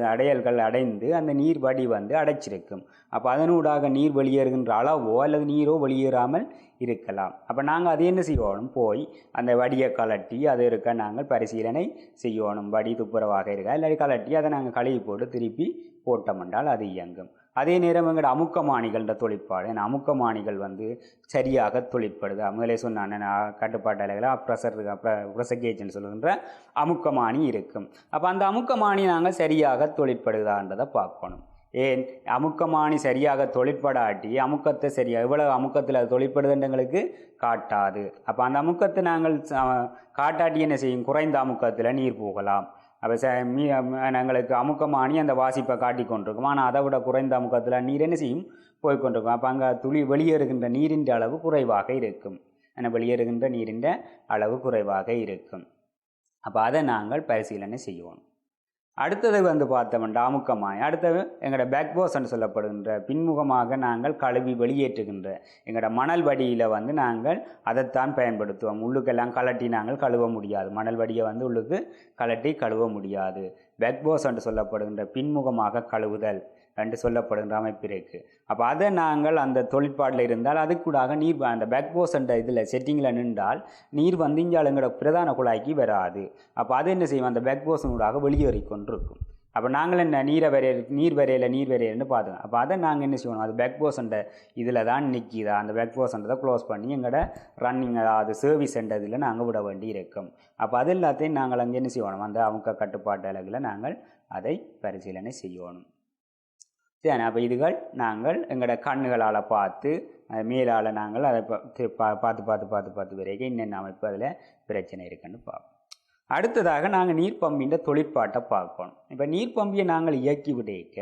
அடையல்கள் அடைந்து அந்த நீர் வடி அடைச்சிருக்கும். அப்போ அதனூடாக நீர் வெளியேறுகின்ற அளவோ அல்லது நீரோ வெளியேறாமல் இருக்கலாம். அப்போ நாங்கள் அது என்ன செய்யணும், போய் அந்த வடியை கலட்டி அது இருக்க நாங்கள் பரிசீலனை செய்யணும். வடி துப்புரவாக இருக்கா இல்லாட்டி கலட்டி அதை நாங்கள் கழுவி போட்டு திருப்பி போட்டோம்னால் அது இயங்கும். அதே நேரம் எங்களோட அமுக்கமானிகள்ன்ற தொழிற்பாடு, ஏன்னா அமுக்கமானிகள் சரியாக தொழிற்படுது. முதலே சொன்னான் கட்டுப்பாட்டு அலைகளில் ப்ரெஷர் கேஜ்னு சொல்லுகின்ற அமுக்கமானி இருக்கும். அப்போ அந்த அமுக்கமானி நாங்கள் சரியாக தொழிற்படுதான்றதை பார்க்கணும். ஏன் அமுக்கமானி சரியாக தொழிற்படாட்டி அமுக்கத்தை சரியாக எவ்வளவு அமுக்கத்தில் அது தொழிற்படுதுன்றங்களுக்கு காட்டாது. அப்போ அந்த அமுக்கத்தை நாங்கள் காட்டாட்டி என்ன செய்யும், குறைந்த அமுக்கத்தில் நீர் போகலாம். அப்போ எங்களுக்கு அமுக்கமானி அந்த வாசிப்பை காட்டி கொண்டிருக்கும். ஆனால் அதை விட குறைந்த அமுக்கத்தில் நீர் என்ன செய்யும், போய்கொண்டிருக்கும். அப்போ அங்கே வெளியேறுகின்ற நீரின் அளவு குறைவாக இருக்கும். வெளியேறுகின்ற நீரின் அளவு குறைவாக இருக்கும். அப்போ அதை நாங்கள் பரிசீலனை செய்வோம். அடுத்தது பார்த்தோம்னா அமுக்கமானி. அடுத்தது எங்களோட பேக்போஸ்ன்னு சொல்லப்படுகின்ற பின்முகமாக நாங்கள் கழுவி வெளியேற்றுகின்ற எங்களோட மணல் வடியில் நாங்கள் அதைத்தான் பயன்படுத்துவோம். உள்ளுக்கெல்லாம் கலட்டி நாங்கள் கழுவ முடியாது. மணல் வடியை உள்ளுக்கு கலட்டி கழுவ முடியாது. பேக்போஸ்ன்னு சொல்லப்படுகின்ற பின்முகமாக கழுவுதல் என்று சொல்லப்படுகின்ற அமைப்பு இருக்குது. அப்போ அதை நாங்கள் அந்த தொழிற்பாட்டில் இருந்தால் அதுக்கூடாக நீர் அந்த பேக்போஸ் என்ற இதில் செட்டிங்கில் நின்றால் நீர் இங்கே எங்களோட பிரதான குழாய்க்கு வராது. அப்போ அது என்ன செய்யும், அந்த பேக்போஸனூடாக வெளியேறி கொண்டிருக்கும். அப்போ நாங்கள் என்ன நீர் வரையில்னு பார்த்தோம். அப்போ அதை நாங்கள் என்ன செய்யணும், அது பேக் போர்ஷன்ட இதில் தான் நிற்கிதா, அந்த பேக் போர்ஷன்தை க்ளோஸ் பண்ணி எங்களோட ரன்னிங் அதாவது சர்வீஸ் சென்டரில் நாங்கள் விட வேண்டி இருக்கும். அப்போ அது எல்லாத்தையும் நாங்கள் அங்கே என்ன செய்யணும், அந்த அமுக்க கட்டுப்பாட்டு அலகில் நாங்கள் அதை பரிசீலனை செய்யணும். சரி, அப்போ இதுகள் நாங்கள் எங்களோட கண்ணுகளால் பார்த்து மேலால் நாங்கள் அதை பார்த்து வரைக்கும் என்னென்ன அமைப்பு அதில் பிரச்சனை இருக்குன்னு பார்ப்போம். அடுத்ததாக நாங்கள் நீர்ப்பம்பின்ற தொழிற்பாட்டை பார்க்கணும். இப்போ நீர்ப்பம்பியை நாங்கள் இயக்கி விடைக்க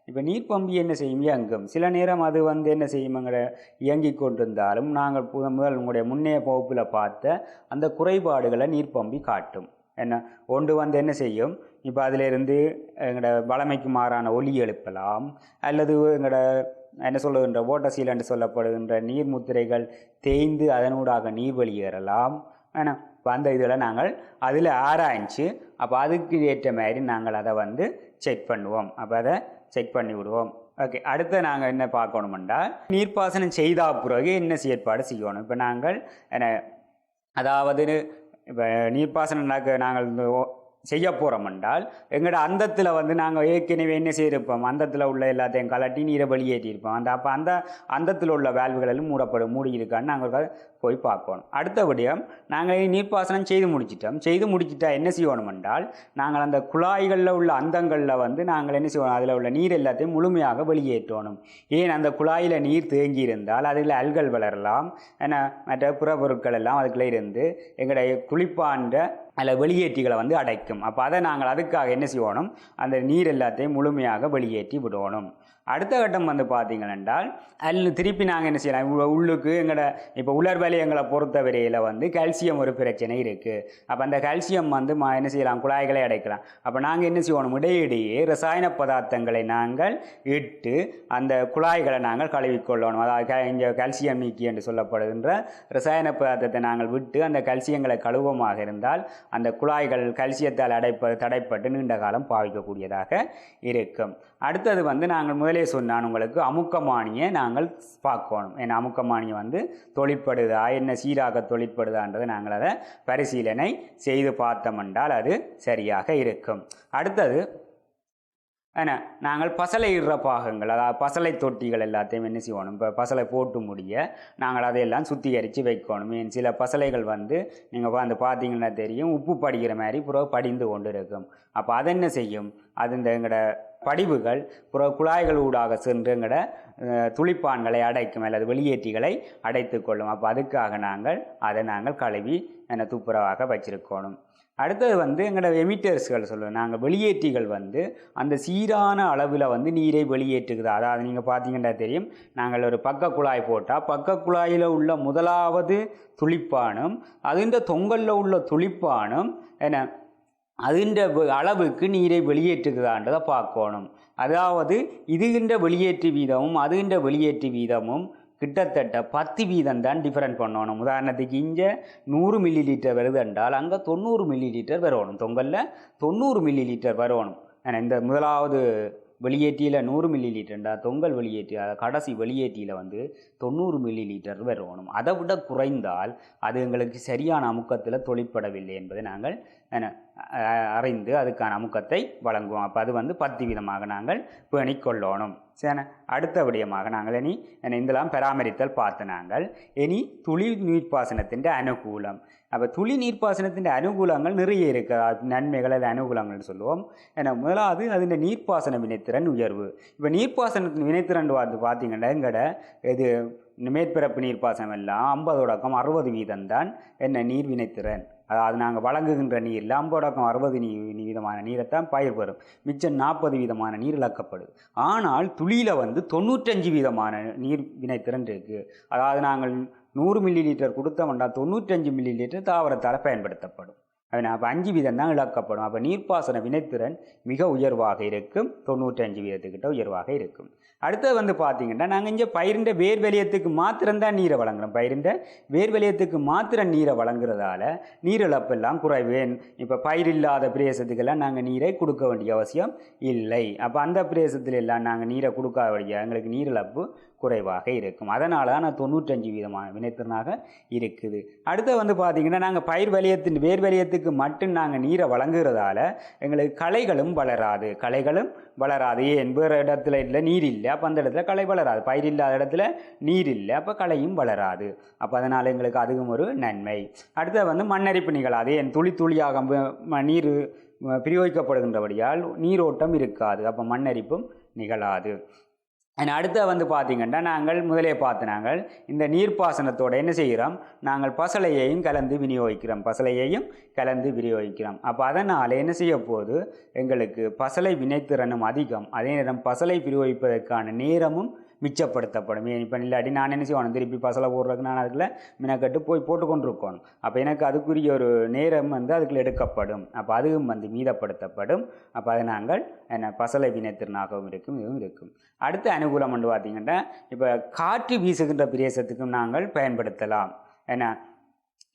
இப்போ நீர்ப்பம்பி என்ன செய்யும், இயங்கும். சில நேரம் அது என்ன செய்யுங்கிற இயங்கி கொண்டிருந்தாலும் நாங்கள் முதல் உங்களுடைய முன்னைய வகுப்பில் பார்த்த அந்த குறைபாடுகளை நீர்ப்பம்பி காட்டும். என்ன ஒன்று என்ன செய்யும், இப்போ அதிலிருந்து எங்களோட வளமைக்கு மாறான ஒலி எழுப்பலாம், அல்லது எங்களோட என்ன சொல்லுகின்ற ஓட்டசீல் என்று சொல்லப்படுகின்ற நீர் முத்திரைகள் தேய்ந்து அதனூடாக நீர் வெளியேறலாம். ஏன்னா இப்போ அந்த இதில் நாங்கள் அதில் ஆராய்ச்சி அப்போ அதுக்கு ஏற்ற மாதிரி நாங்கள் அதை செக் பண்ணுவோம். அப்போ அதை செக் பண்ணி விடுவோம். ஓகே, அடுத்து நாங்கள் என்ன பார்க்கணுமெண்டா நீர்ப்பாசனம் செய்தா பிறகு என்ன செயற்பாடு செய்யணும். இப்போ நாங்கள் அதாவது இப்போ நீர்ப்பாசனம் நாங்கள் செய்ய போகிறோம் என்றால் எங்களோட அந்தத்தில் நாங்கள் ஏற்கனவே என்ன செய்திருப்போம், அந்தத்தில் உள்ள எல்லாத்தையும் கலட்டி நீரை வெளியேற்றியிருப்போம். அப்போ அந்த அந்தத்தில் உள்ள வேல்வுகளெல்லாம் மூடி இருக்கான்னு நாங்கள் போய் பார்க்கணும். அடுத்தபடியாக நாங்கள் நீர்ப்பாசனம் செய்து முடிச்சிட்டா என்ன செய்யணும் என்றால் நாங்கள் அந்த குழாய்களில் உள்ள அந்தங்களில் நாங்கள் என்ன செய்யணும், அதில் உள்ள நீர் எல்லாத்தையும் முழுமையாக வெளியேற்றணும். ஏன் அந்த குழாயில் நீர் தேங்கி இருந்தால் அதில் அல்கள் வளரலாம், ஏன்னா மற்ற புற பொருட்கள் எல்லாம் அதுக்குள்ளே இருந்து எங்களுடைய குளிப்பாண்ட அதில் வெளியேற்றிகளை அடைக்கும். அப்போ அதை நாங்கள் அதுக்காக என்ன செய்யணும், அந்த நீர் எல்லாத்தையும் முழுமையாக வெளியேற்றி விடணும். அடுத்த கட்டம் பார்த்தீங்கன்னா திருப்பி நாங்கள் என்ன செய்யலாம், உள்ளுக்கு எங்களோட இப்போ உலர்வலி எங்களை பொறுத்தவரையில் கால்சியம் ஒரு பிரச்சனை இருக்குது. அப்போ அந்த கால்சியம் என்ன செய்யலாம், குழாய்களை அடைக்கலாம். அப்போ நாங்கள் என்ன செய்யணும், இடையிடையே ரசாயன பதார்த்தங்களை நாங்கள் இட்டு அந்த குழாய்களை நாங்கள் கழுவிக்கொள்ளணும். அதாவது இங்கே கால்சியம் நீக்கி என்று சொல்லப்படுகின்ற ரசாயன பதார்த்தத்தை நாங்கள் விட்டு அந்த கால்சியங்களை கழுவமாக இருந்தால் அந்த குழாய்கள் கால்சியத்தால் தடைப்பட்டு நீண்ட காலம் பாவிக்கக்கூடியதாக இருக்கும். அடுத்தது நாங்கள் முதலே சொன்னான் உங்களுக்கு அமுக்கமானியை நாங்கள் பார்க்கணும். ஏன்னா அமுக்கமானியை தொழிற்படுதா, என்ன சீராக தொழிற்படுதான்றதை நாங்கள் அதை பரிசீலனை செய்து பார்த்தோம் என்றால் அது சரியாக இருக்கும். அடுத்தது ஏன்னா நாங்கள் பசலை இடுற பாகங்கள், அதாவது பசலை தொட்டிகள் எல்லாத்தையும் என்ன செய்யணும், இப்போ பசலை போட்டு முடிய நாங்கள் அதையெல்லாம் சுத்திகரித்து வைக்கணும். சில பசலைகள் நீங்கள் பார்த்தீங்கன்னா தெரியும், உப்பு படிக்கிற மாதிரி புற படிந்து கொண்டு இருக்கும். அப்போ அதை என்ன செய்யும், அது எங்களோட படிவுகள் குழாய்கள் ஊடாக சென்று எங்களோட துளிப்பான்களை அடைக்கும், அல்லது வெளியேற்றிகளை அடைத்து கொள்ளும். அப்போ அதுக்காக நாங்கள் கழுவி துப்புரவாக வச்சிருக்கணும். அடுத்தது எங்களோட எமிட்டர்ஸ்கள் சொல்லுவோம், நாங்கள் வெளியேற்றிகள் அந்த சீரான அளவில் நீரை வெளியேற்றுக்குது. அதாவது நீங்கள் பார்த்தீங்கன்னா தெரியும், நாங்கள் ஒரு பக்க குழாய் போட்டால் பக்க குழாயில் உள்ள முதலாவது துளிப்பானும் அதுன்ற தொங்கலில் உள்ள துளிப்பானும் என்ன அதுன்ற அளவுக்கு நீரை வெளியேற்றுக்குதான்றதை பார்க்கணும். அதாவது இதுகின்ற வெளியேற்று வீதமும் அதுகின்ற வெளியேற்று வீதமும் கிட்டத்தட்ட 10 வீதம் தான் டிஃபரெண்ட் பண்ணணும். உதாரணத்துக்கு இங்கே 100 மில்லி லிட்டர் வருது என்றால் அங்கே 90 மில்லி லிட்டர் வரணும், தொங்கலில் 90 மில்லி லிட்டர் வரணும். இந்த முதலாவது வெளியேற்றியில் 100 மில்லி லிட்டர்ண்டா தொங்கல் வெளியேற்றி கடைசி வெளியேற்றியில் 90 மில்லி லிட்டர் வரணும். அதை விட குறைந்தால் அது எங்களுக்கு சரியான அமுக்கத்தில் தொழிற்படவில்லை என்பதை நாங்கள் அறிந்து அதுக்கான அமுக்கத்தை வழங்குவோம். அப்போ அது 10 வீதமாக நாங்கள் பேணிக்கொள்ளணும். சரி, அடுத்த விடயமாக நாங்கள் இனி இதெல்லாம் பராமரித்தல் பார்த்து நாங்கள் இனி துளி நீர்ப்பாசனத்தின் அனுகூலம். அப்போ துளி நீர்ப்பாசனத்தின் அனுகூலங்கள் நிறைய இருக்குது, நன்மைகள் அது அனுகூலங்கள்னு சொல்லுவோம். ஏன்னா முதலாவது அதில் நீர்ப்பாசன வினைத்திறன் உயர்வு. இப்போ நீர்ப்பாசனத்தின் வினைத்திறன் பார்த்தீங்கன்னா எங்கட இது மேற்பரப்பு நீர்ப்பாசனம் எல்லாம் 50 வீதம் தான் நீர் வினைத்திறன். அதாவது நாங்கள் வழங்குகின்ற நீரில் 50 வீதமான நீரைத்தான் பயிர் வரும், மிச்சம் 40 வீதமான நீர் இழக்கப்படுது. ஆனால் துளியில் 95 வீதமான நீர் வினைத்திறன் இருக்குது. அதாவது நாங்கள் 100 மில்லி லிட்டர் கொடுத்தோம்னா 95 மில்லி லிட்டர் தாவரத்தால் பயன்படுத்தப்படும். அப்போ 5 வீதம் தான் இழக்கப்படும். அப்போ நீர்ப்பாசன வினைத்திறன் மிக உயர்வாக இருக்கும், 95 வீதத்துக்கிட்ட உயர்வாக இருக்கும். அடுத்தது பார்த்தீங்கன்னா நாங்கள் இங்கே பயிரின்ற வேர்வெளியத்துக்கு மாத்திரம்தான் நீரை வழங்குறோம். பயிரின்ற வேர்வெளியத்துக்கு மாத்திரம் நீரை வழங்குறதால நீரிழப்பெல்லாம் குறைவு. இப்போ பயிர் இல்லாத பிரதேசத்துக்கெல்லாம் நாங்கள் நீரை கொடுக்க வேண்டிய அவசியம் இல்லை. அப்போ அந்த பிரதேசத்துல எல்லாம் நாங்கள் நீரை கொடுக்காத வழியாக எங்களுக்கு நீரிழப்பு குறைவாக இருக்கும். அதனால தான் 95% வினைத்திறனாக இருக்குது. அடுத்து பார்த்திங்கன்னா நாங்கள் பயிர் வலயத்தின் வேர் வலயத்துக்கு மட்டும் நாங்கள் நீரை வழங்குறதால எங்களுக்கு களைகளும் வளராது. ஏன் வேறு இடத்துல இல்லை நீர் இல்லை, அப்போ அந்த இடத்துல களை வளராது. பயிர் இல்லாத இடத்துல நீர் இல்லை, அப்போ களையும் வளராது. அப்போ அதனால் எங்களுக்கு அதுவும் ஒரு நன்மை. அடுத்து மண்ணரிப்பு நிகழாது. ஏன் துளி துளியாக நீர் பிரயோகிக்கப்படுகின்றபடியால் நீரோட்டம் இருக்காது, அப்போ மண்ணரிப்பும் நிகழாது. அடுத்து பார்த்திங்கன்னா நாங்கள் முதலே நாங்கள் இந்த நீர்ப்பாசனத்தோடு என்ன செய்கிறோம், நாங்கள் பசலையையும் கலந்து விநியோகிக்கிறோம். அப்போ அதனால் என்ன செய்ய போது எங்களுக்கு பசலை வினைத்திறனும் அதிகம், அதே நேரம் பசலை பிரயோகிப்பதற்கான நேரமும் மிச்சப்படுத்தப்படும். இப்போ இல்லாட்டி நான் என்ன செய்வேன், திருப்பி பசலை போடுறதுக்கு நான் அதுக்குள்ள மினக்கட்டு போட்டு கொண்டு இருக்கணும். அப்போ எனக்கு அதுக்குரிய ஒரு நேரம் அதுக்குள்ள எடுக்கப்படும். அப்போ அதுவும் மீதப்படுத்தப்படும். அப்போ அதை நாங்கள் பசலை வினைத்திறனாகவும் இருக்கும், இதுவும் இருக்கும். அடுத்த அனுகூலம் பார்த்திங்கன்னா இப்போ காற்று வீசுகின்ற பிரதேசத்துக்கும் நாங்கள் பயன்படுத்தலாம்.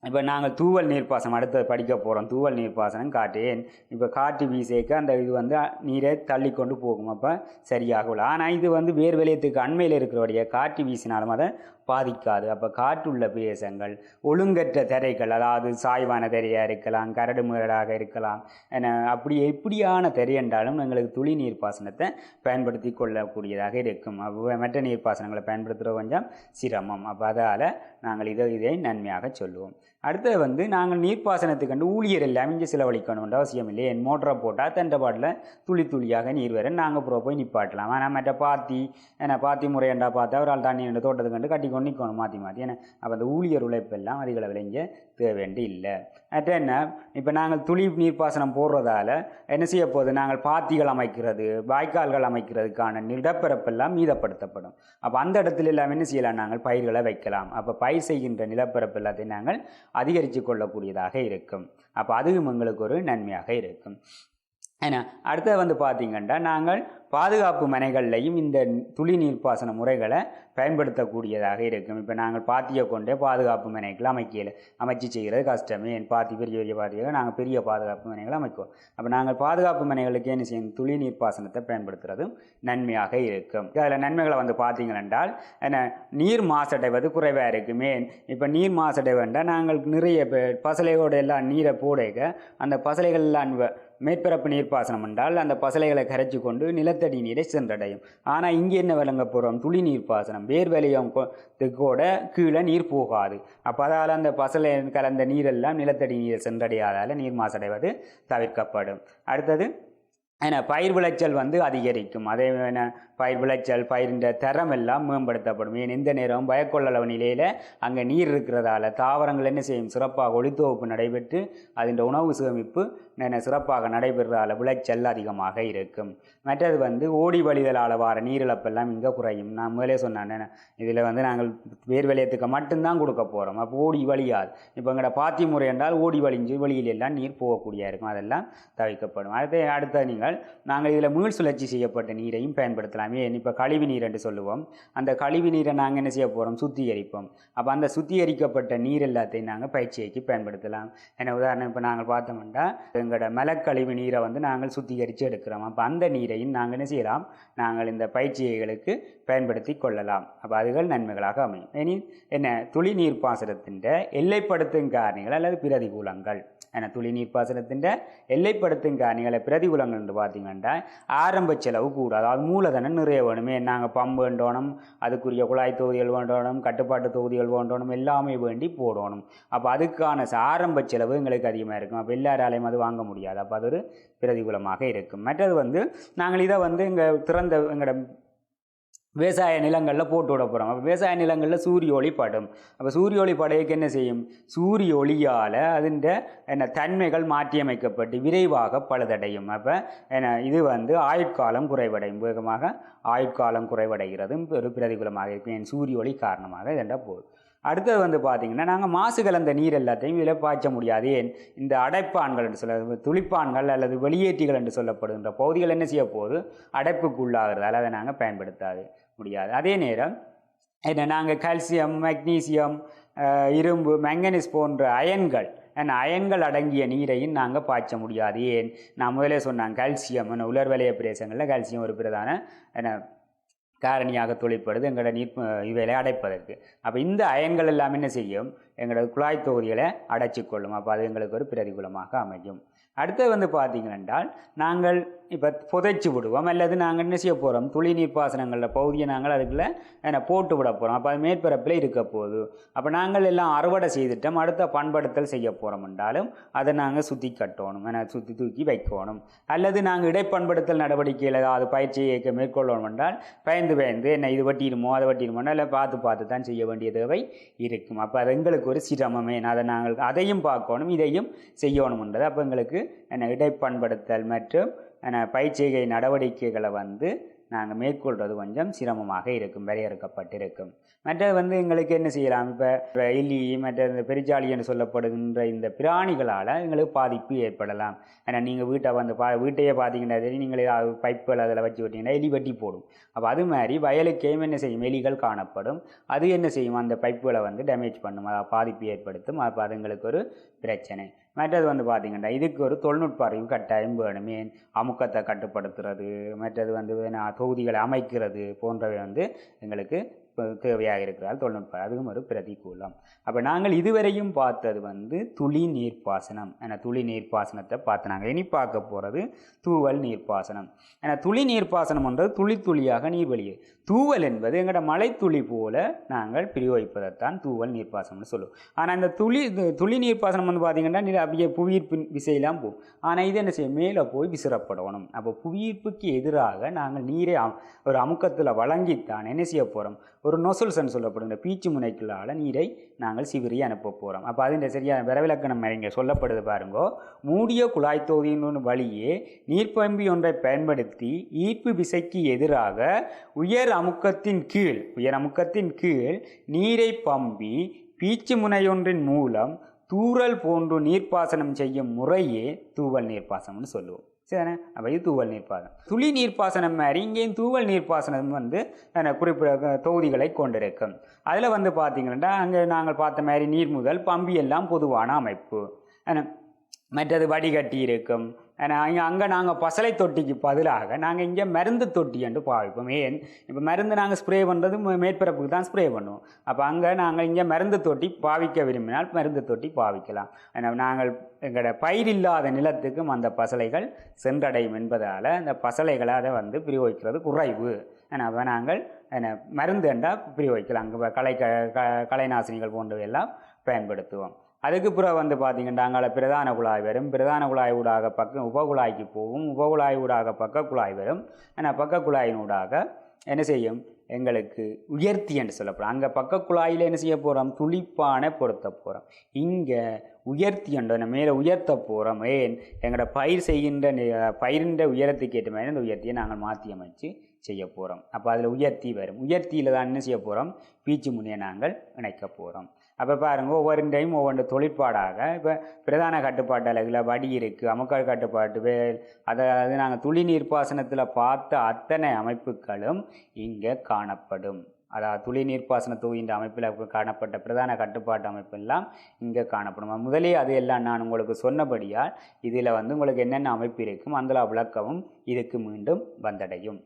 இப்போ நாங்கள் தூவல் நீர்ப்பாசனம் அடுத்து படிக்க போகிறோம். தூவல் நீர்ப்பாசனம் காற்றேன் இப்போ காற்று வீசேக்க அந்த இது நீரை தள்ளி கொண்டு போகும், அப்போ சரியாக உள்ள. ஆனால் இது வேர் வலயத்துக்கு அண்மையில் இருக்கிறோடைய காற்று வீசினாலும் அதை பாதிக்காது. அப்போ காற்றுள்ள பிரதேசங்கள், ஒழுங்கற்ற திரைகள், அதாவது சாய்வான திரையாக இருக்கலாம், கரடு முரடாக இருக்கலாம், எப்படியான திரை என்றாலும் எங்களுக்கு துளி நீர்ப்பாசனத்தை பயன்படுத்தி கொள்ளக்கூடியதாக இருக்கும். மற்ற நீர்ப்பாசனங்களை பயன்படுத்துகிற கொஞ்சம் சிரமம். அப்போ அதால் நாங்கள் இதை நன்மையாக சொல்லுவோம். அடுத்து நாங்கள் நீர்ப்பாசனத்துக்கு ஊழியர் எல்லாம் இங்கே செலவழிக்கணுன்ற அவசியம் இல்லை. என் மோட்டரை போட்டால் தண்டை பாட்டில் துளி துளியாக நீர் வர நாங்கள் போய் நிப்பாட்டலாம். ஆனால் மற்ற பாத்தி முறையண்டா பார்த்தா ஒரு ஆள் தண்ணி ரெண்டு தோட்டத்துக்கு கண்டு கட்டி கொண்டு நிற்கணும் மாற்றி. ஏன்னா அப்போ அந்த ஊழியர் உழைப்பெல்லாம் அதிக அளவில் இங்கே தேவையின்றி இல்லை. மற்ற என்ன, இப்போ நாங்கள் துளி நீர்ப்பாசனம் போடுறதால என்ன செய்ய போகுது, நாங்கள் பாத்திகள் அமைக்கிறது, வாய்க்கால்கள் அமைக்கிறதுக்கான நிலப்பரப்பெல்லாம் மீதப்படுத்தப்படும். அப்போ அந்த இடத்துல எல்லாம் என்ன செய்யலாம், நாங்கள் பயிர்களை வைக்கலாம். அப்போ பயிர் செய்கின்ற நிலப்பரப்பு எல்லாத்தையும் நாங்கள் அதிகரித்து கொள்ளக்கூடியதாக இருக்கும். அப்போ அதுவும் எங்களுக்கு ஒரு நன்மையாக இருக்கும். ஏன்னா அடுத்து பார்த்திங்கன்னா நாங்கள் பாதுகாப்பு மனைகள்லையும் இந்த துளி நீர்ப்பாசன முறைகளை பயன்படுத்தக்கூடியதாக இருக்கும். இப்போ நாங்கள் பாத்தியை கொண்டே பாதுகாப்பு மனைகளை அமைச்சு செய்கிறது கஷ்டமே. என் பெரிய பாத்தியாக நாங்கள் பெரிய பாதுகாப்பு மனைகளை அமைக்குவோம். அப்போ நாங்கள் பாதுகாப்பு மனைகளுக்கு என்ன செய்யணும், துளி நீர்ப்பாசனத்தை பயன்படுத்துறதும் நன்மையாக இருக்கும். அதில் நன்மைகளை பார்த்திங்களென்றால் நீர் மாசடைவது குறைவாக இருக்குமே. இப்போ நீர் மாசடைவென்றால் நாங்கள் நிறைய பசலையோடு எல்லாம் நீரை போடைக்க அந்த பசலைகள் எல்லாம் மேற்பரப்பு நீர்ப்பாசனம் என்றால் அந்த பசலைகளை கரைச்சி கொண்டு நிலத்தடி நீரை சென்றடையும். ஆனால் இங்கே என்ன விளங்க போகிறோம், துளி நீர்ப்பாசனம் வேர் வலயத்தோட கீழே நீர் போகாது. அப்போ அதால் அந்த பசலை கலந்த நீரெல்லாம் நிலத்தடி நீரை சென்றடையாதால் நீர் மாசடைவது தவிர்க்கப்படும். அடுத்தது பயிர் விளைச்சல் அதிகரிக்கும். அதே பயிர் விளைச்சல் பயிரின் தரம் எல்லாம் மேம்படுத்தப்படும். ஏன் இந்த நேரம் பயக்கொள்ளளவு நிலையில் அங்கே நீர் இருக்கிறதால தாவரங்கள் என்ன செய்யும், சிறப்பாக ஒளித்தொகுப்பு நடைபெற்று அதன் உணவு சேமிப்பு சிறப்பாக நடைபெறுவதால் விளைச்சல் அதிகமாக இருக்கும். மற்றது ஓடி வழிதலால் வர நீரிழப்பெல்லாம் இங்கே குறையும். நான் முதலே சொன்னேன், இதில் நாங்கள் வேர் வலயத்துக்கு மட்டும்தான் கொடுக்க போகிறோம். அப்போ ஓடி வழியாது. இப்போ எங்களோட பாத்தி முறை என்றால் ஓடி வழிஞ்சு வெளியிலெல்லாம் நீர் போகக்கூடிய இருக்கும், அதெல்லாம் தவிர்க்கப்படும். அடுத்த நாங்கள் இதில் மீள் சுழற்சி செய்யப்பட்ட நீரையும் பயன்படுத்தலாம். ஏன் இப்போ கழிவு நீர் என்று சொல்லுவோம். அந்த கழிவு நீரை நாங்கள் என்ன செய்ய போகிறோம், சுத்திகரிப்போம். அப்போ அந்த சுத்திகரிக்கப்பட்ட நீர் எல்லாத்தையும் நாங்கள் பயிற்சிக்கு பயன்படுத்தலாம். ஏன்னா உதாரணம் இப்போ நாங்கள் பார்த்தோம்னா எங்களோட மலக்கழிவு நீரை நாங்கள் சுத்திகரித்து எடுக்கிறோம். அப்போ அந்த நீரையும் நாங்கள் என்ன செய்யலாம், நாங்கள் இந்த பயிற்சிகளுக்கு பயன்படுத்தி கொள்ளலாம். அப்போ அதுகள் நன்மைகளாக அமையும். இனி என்ன, துளி நீர்ப்பாசனத்தின் எல்லைப்படுத்தும் காரணிகள் அல்லது பிரதிகூலங்கள். துளி நீர்ப்பாசனத்தின் எல்லைப்படுத்தும் காரணிகளை பிரதிகூலங்கள் என்று பார்த்தீங்கன்னா ஆரம்ப செலவு கூட, அதாவது மூலதனம் நிறைய வேணுமே. நாங்கள் பம்பு வேண்டணும், அதுக்குரிய குழாய் தொகுதிகள் வேண்டணும், கட்டுப்பாட்டு தொகுதிகள் வேண்டணும், எல்லாமே வேண்டி போடணும். அப்போ அதுக்கான ஆரம்ப செலவு எங்களுக்கு அதிகமாக இருக்கும். அப்போ எல்லாராலையும் அது வாங்க முடியாது. அப்போ அது ஒரு பிரதிகூலமாக இருக்கும். மற்றது நாங்கள் இதை எங்களோட விவசாய நிலங்களில் போட்டு விட போகிறோம். அப்போ விவசாய நிலங்களில் சூரிய ஒளி படும். அப்போ சூரிய ஒளி படையக்கு என்ன செய்யும், சூரிய ஒளியால் அதின் தன்மைகள் மாற்றியமைக்கப்பட்டு விரைவாக பழுதடையும். அப்போ இது ஆயுட்காலம் குறைவடையும், வேகமாக ஆயுட்காலம் குறைவடைகிறது, ஒரு பிரதிகூலமாக இருக்கும். சூரிய ஒளி காரணமாக இதெண்டா போகுது. அடுத்தது பார்த்திங்கன்னா நாங்கள் மாசு கலந்த நீர் எல்லாத்தையும் இதில் பாய்ச்ச முடியாது. ஏன், இந்த அடைப்பான்கள் என்று சொல்ல துளிப்பான்கள் அல்லது வெளியேற்றிகள் என்று சொல்லப்படுகின்ற பகுதிகள் என்ன செய்ய போது அடைப்புக்குள்ளாகிறதால அதை நாங்கள் பயன்படுத்தாது முடியாது. அதே நேரம் நாங்கள் கால்சியம், மெக்னீசியம், இரும்பு, மேங்கனீஸ் போன்ற அயன்கள் அடங்கிய நீரையும் நாங்கள் பாய்ச்ச முடியாது. ஏன், நான் முதலே சொன்னாங்க கால்சியம் உலர் வலய பிரதேசங்களில் கால்சியம் ஒரு பிரதான காரணியாக தொழிற்படுது எங்களோட நீர் இவைகளை அடைப்பதற்கு. அப்போ இந்த அயன்கள் எல்லாம் என்ன செய்யும், எங்களோட குழாய் தொகுதிகளை அடைச்சிக்கொள்ளும். அப்போ அது எங்களுக்கு ஒரு பிரதிகூலமாக அமையும். அடுத்தது வந்து பார்த்தீங்கன்னா, நாங்கள் இப்போ புதைச்சி விடுவோம் அல்லது நாங்கள் என்ன செய்ய போகிறோம், துளி நீர்ப்பாசனங்களில் பகுதியை நாங்கள் அதுக்குள்ளே போட்டு விட போகிறோம். அப்போ அது மேற்பரப்பில் இருக்க போகுது. அப்போ நாங்கள் எல்லாம் அறுவடை செய்துட்டோம், அடுத்த பண்படுத்தல் செய்ய போகிறோம் என்றாலும் அதை நாங்கள் சுற்றி கட்டணும், சுற்றி தூக்கி வைக்கணும். அல்லது நாங்கள் இடைப்பண்படுத்தல் நடவடிக்கையில் ஏதாவது பயிற்சியை மேற்கொள்ளணும் என்றால் பயந்து என்ன இது வட்டிடுமோ அதை வட்டிடுமோன்னா இல்லை பார்த்து தான் செய்ய வேண்டிய தேவை இருக்கும். அப்போ அது எங்களுக்கு ஒரு சிரமமே, அதை நாங்கள் அதையும் பார்க்கணும் இதையும் செய்யணும்ன்றது. அப்போ எங்களுக்கு இடைப்பண்படுத்தல் மற்றும் பயிற்சிகை நடவடிக்கைகளை வந்து நாங்கள் மேற்கொள்வது கொஞ்சம் சிரமமாக இருக்கும், வரையறுக்கப்பட்டிருக்கும். மற்றது வந்து எங்களுக்கு என்ன செய்யலாம், இப்போ எலி மற்ற இந்த பெருச்சாளி என்று சொல்லப்படுகின்ற இந்த பிராணிகளால் எங்களுக்கு பாதிப்பு ஏற்படலாம். ஏன்னா நீங்கள் வீட்டையே பார்த்தீங்கன்னா சரி, நீங்கள் ஏதாவது பைப்புகள் அதில் வச்சு விட்டீங்கன்னா எலி வெட்டி போடும். அப்போ அது மாதிரி வயலுக்கையும் என்ன செய்யும், எலிகள் காணப்படும். அது என்ன செய்யும், அந்த பைப்புகளை வந்து டேமேஜ் பண்ணும், அதாவது பாதிப்பு ஏற்படுத்தும். அப்போ அது எங்களுக்கு ஒரு பிரச்சனை. மற்றது வந்து பார்த்திங்கன்னா இதுக்கு ஒரு தொழில்நுட்ப அறிவு கட்டாயம் வேணும். ஏன் அமுக்கத்தை கட்டுப்படுத்துறது, மற்றது வந்து தொகுதிகளை அமைக்கிறது போன்றவை வந்து எங்களுக்கு தேவையாக இருக்கிறால் தொழில்நுட்பம், அதுவும் ஒரு பிரதிகூலம். அப்போ நாங்கள் இதுவரையும் பார்த்தது வந்து துளி நீர்ப்பாசனம். துளி நீர்ப்பாசனத்தை பார்த்து நாங்கள் இனி பார்க்க போகிறது தூவல் நீர்ப்பாசனம். துளி நீர்ப்பாசனம் என்றது துளி துளியாக நீர் வெளியே, தூவல் என்பது எங்களோட மழை துளி போல நாங்கள் பிரயோகிப்பதைத்தான் தூவல் நீர்ப்பாசனம்னு சொல்லுவோம். ஆனால் இந்த துளி நீர்ப்பாசனம் வந்து பார்த்திங்கன்னா அப்படியே புவியீர்ப்பு விசையெல்லாம் போகும். ஆனால் இது என்ன செய்யும், மேலே போய் விசிறப்படணும். அப்போ புவியீர்ப்புக்கு எதிராக நாங்கள் நீரை ஒரு அமுக்கத்தில் வழங்கித்தான் என்ன செய்ய போகிறோம், ஒரு நொசல்ஸ்ன்னு சொல்லப்படுகிற பீச்சு முனைக்குள்ளால் நீரை நாங்கள் சிவிரி அனுப்ப போகிறோம். அப்போ அது சரியான விரவிலக்கணம் இங்கே சொல்லப்படுது பாருங்கோ. மூடிய குழாய் தொகுதியின் வழியே நீர்ப்பம்பி ஒன்றை பயன்படுத்தி ஈர்ப்பு விசைக்கு எதிராக உயர் அமுக்கத்தின் கீழ் நீரை பம்பி பீச்சு முனையொன்றின் மூலம் தூறல் போன்று நீர்ப்பாசனம் செய்யும் முறையே தூவல் நீர்ப்பாசனம்னு சொல்லுவோம். சரிண்ணே, அப்போ இது தூவல் நீர்ப்பாசனம். துளி நீர்ப்பாசனம் மாதிரி இங்கேயும் தூவல் நீர்ப்பாசனம் வந்து குறிப்பிட்ட தொகுதிகளை கொண்டிருக்கும். அதில் வந்து பார்த்திங்கன்னா அங்கே நாங்கள் பார்த்த மாதிரி நீர் முதல் பம்பி எல்லாம் பொதுவான அமைப்பு. மற்றது வடிகட்டி இருக்கும். அங்கே நாங்கள் பசலை தொட்டிக்கு பதிலாக நாங்கள் இங்கே மருந்து தொட்டி என்று பாவிப்போம். ஏன், இப்போ மருந்து நாங்கள் ஸ்ப்ரே பண்ணுறது மேற்பரப்புக்கு தான் ஸ்ப்ரே பண்ணுவோம். அப்போ அங்கே நாங்கள் இங்கே மருந்து தொட்டி பாவிக்க விரும்பினால் மருந்து தொட்டி பாவிக்கலாம். நாங்கள் எங்களோட பயிர் இல்லாத நிலத்துக்கும் அந்த பசலைகள் சென்றடையும் என்பதால் அந்த பசலைகளை அதை வந்து பிரயோகிக்கிறது குறைவு. அப்போ நாங்கள் மருந்து என்றால் பிரயோகிக்கலாம். அங்கே களைநாசினிகள் போன்றவையெல்லாம் பயன்படுத்துவோம். அதுக்கு பிறகு வந்து பார்த்திங்கன்னா அங்கே பிரதான குழாய் வரும். பிரதான குழாய் ஊடாக பக்கம் உபகுழாய்க்கு போகும். உபகுழாய் ஊடாக பக்க குழாய் வரும். ஆனால் பக்க குழாயினூடாக என்ன செய்யும், எங்களுக்கு உயர்த்தி என்று சொல்லப்படும். அங்கே பக்க குழாயில் என்ன செய்ய போகிறோம், துளிப்பானை பொருத்த போகிறோம். இங்கே உயர்த்தி என்ற மேலே உயர்த்த போகிறோம். ஏன், எங்களோட பயிர் செய்கின்ற பயிரின் உயரத்துக்கு ஏற்ற மாதிரி அந்த உயர்த்தியை நாங்கள் மாற்றி அமைச்சு செய்ய போகிறோம். அப்போ அதில் உயர்த்தி வரும். உயர்த்தியில் தான் என்ன செய்ய போகிறோம், பீச்சு முனையை நாங்கள் இணைக்க போகிறோம். அப்போ பாருங்கள், ஒவ்வொரு டைம் ஒவ்வொரு தொழிற்பாடாக இப்போ பிரதான கட்டுப்பாட்டு அலகில் வடி இருக்குது, அமுக்க கட்டுப்பாட்டு அதாவது நாங்கள் துளி நீர்ப்பாசனத்தில் பார்த்த அத்தனை அமைப்புகளும் இங்கே காணப்படும். அதாவது துளி நீர்ப்பாசன தொகுதியின் அமைப்பில் காணப்பட்ட பிரதான கட்டுப்பாட்டு அமைப்பெல்லாம் இங்கே காணப்படும். முதலே அது எல்லாம் நான் உங்களுக்கு சொன்னபடியால் இதில் வந்து உங்களுக்கு என்னென்ன அமைப்பு இருக்கும் அந்த விளக்கவும் இதுக்கு மீண்டும் வந்தடையும்.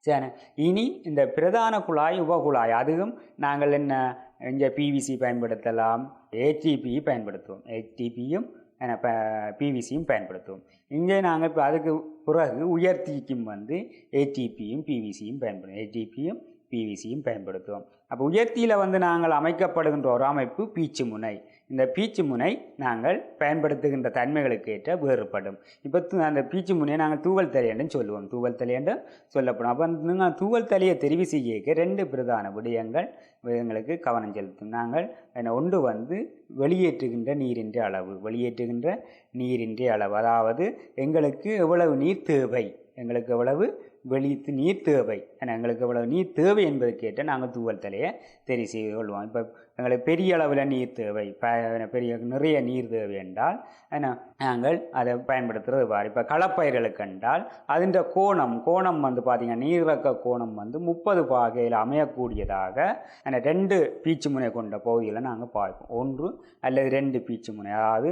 சரி, இனி இந்த பிரதான குழாய் உபகுழாய் அதுவும் நாங்கள் என்ன இங்கே பிவிசி பயன்படுத்தலாம், ஏடிபி பயன்படுத்துவோம். ஏடிபியும் பிவிசியும் பயன்படுத்துவோம். இங்கே நாங்கள் இப்போ அதுக்கு பிறகு உயர்த்திக்கும் வந்து ஏடிபியும் பிவிசியும் பயன்படுத்துவோம். அப்போ உயர்த்தியில் வந்து நாங்கள் அமைக்கப்படுகின்ற ஒரு அமைப்பு பீச்சு முனை. இந்த பீச்சு முனை நாங்கள் பயன்படுத்துகின்ற தன்மைகளுக்கு ஏற்ற வேறுபடும். இப்போ அந்த பீச்சு முனையை நாங்கள் தூவல் தலையன்னு சொல்லுவோம். தூவல் தலையன்று சொல்லப்படும். அப்போ நீங்கள் தூவல் தலையை தெரிவு செய்ய 2 பிரதான விடயங்கள் எங்களுக்கு கவனம் செலுத்தும். நாங்கள் ஒன்று வந்து வெளியேற்றுகின்ற நீரின்ற அளவு, அதாவது எங்களுக்கு எவ்வளவு நீர் தேவை, எங்களுக்கு எவ்வளவு நீர் தேவை என்பதற்கேற்ற நாங்கள் தூவல் தலையை தெரிவு செய்து கொள்வோம். இப்போ எங்களுக்கு பெரிய அளவில் நீர் தேவை, பெரிய நிறைய நீர் தேவை என்றால் நாங்கள் அதை பயன்படுத்துறது பாரு. இப்போ களப்பயிர்களுக்கு என்றால் அதின் கோணம் வந்து பார்த்திங்கன்னா நீரிறக்க கோணம் வந்து 30 பாகையில் அமையக்கூடியதாக 2 பீச்சு முனை கொண்ட பகுதிகளை நாங்கள் பார்ப்போம். 1 அல்லது 2 பீச்சு முனை, அதாவது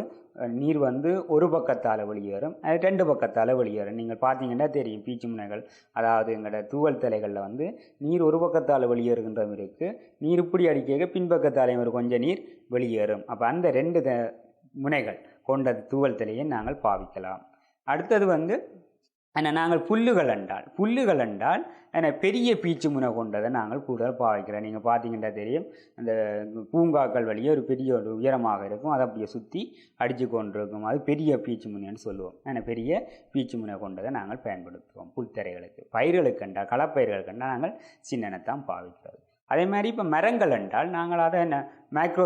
நீர் வந்து ஒரு பக்கத்தால் வெளியேறும், அது 2 பக்கத்தால் வெளியேறும். நீங்கள் பார்த்தீங்கன்னா தெரியும் பீச்சு முனைகள், அதாவது எங்களோட தூவல் தலைகளில் வந்து நீர் ஒரு பக்கத்தால் வெளியேறுகின்றதும் இருக்குது, நீர் இப்படி அடிக்க பின்பக்கத்தாலையும் ஒரு கொஞ்சம் நீர் வெளியேறும். அப்போ அந்த 2 முனைகள் கொண்ட தூவல் தலையை நாங்கள் பாவிக்கலாம். அடுத்தது வந்து நாங்கள் புல்லுகள் என்றால் பெரிய பீச்சு முனை கொண்டதை நாங்கள் கூட பாவிக்கிறோம். நீங்கள் பார்த்தீங்கன்னா தெரியும், அந்த பூங்காக்கள் வழியே ஒரு பெரிய ஒரு உயரமாக இருக்கும், அதை அப்படியே சுற்றி அடித்து கொண்டிருக்கும், அது பெரிய பீச்சு முனைன்னு சொல்லுவோம். பெரிய பீச்சு முனை கொண்டதை நாங்கள் பயன்படுத்துவோம் புல்தரைகளுக்கு. பயிர்களுக்கு என்றால் களப்பயிர்களுக்கு என்றால் நாங்கள் சின்னனைத்தான் பாவிக்கிறது. அதே மாதிரி இப்போ மரங்கள் என்றால் நாங்கள் அதை மைக்ரோ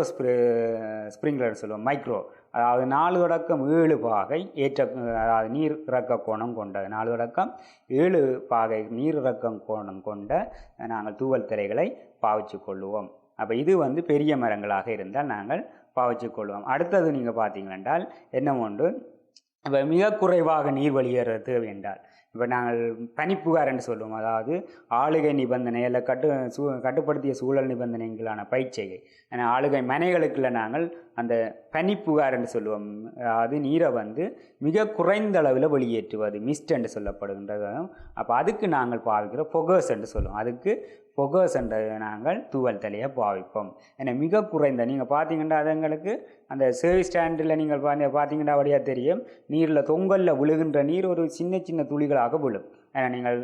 ஸ்ப்ரிங்க்லர் சொல்லுவோம். மைக்ரோ, அதாவது 4 தொடக்கம் 7 பாகை அதாவது நீர் இறக்க கோணம் கொண்டது, 4 தொடக்கம் 7 பாகை நீர் இறக்கம் கோணம் கொண்ட நாங்கள் தூவல் திரைகளை பாவிச்சு கொள்ளுவோம். அப்போ இது வந்து பெரிய மரங்களாக இருந்தால் நாங்கள் பாவிச்சு கொள்வோம். அடுத்தது நீங்கள் பார்த்தீங்கன்னா என்ன ஒன்று, இப்போ மிக குறைவாக நீர் வெளியேற தேவை என்றால் இப்போ நாங்கள் பனிப்புகார் என்று சொல்லுவோம், அதாவது ஆளுகை நிபந்தனை அல்ல கட்டுப்படுத்திய சூழல் நிபந்தனைகளான பயிற்சிகை. ஆளுகை மனைகளுக்குள்ள நாங்கள் அந்த பனிப்புகார் என்று சொல்லுவோம், அதாவது நீரை வந்து மிக குறைந்த அளவில் வெளியேற்றுவது மிஸ்ட் என்று சொல்லப்படுகின்றதும். அப்போ அதுக்கு நாங்கள் பாவிக்கிற பொகர்ஸ் என்று சொல்லுவோம், அதுக்கு பொகர்ஸ் என்ற நாங்கள் தூவல் தலையை பாவிப்போம். ஏன்னா மிக குறைந்த, நீங்கள் பார்த்தீங்கன்னா அது எங்களுக்கு அந்த சர்வீஸ் ஸ்டாண்டில் நீங்கள் பார்த்தீங்கன்னா வழியாக தெரியும், நீரில் தொங்கலில் விழுகின்ற நீர் ஒரு சின்ன சின்ன துளிகளாக விழும். ஏன்னா நீங்கள்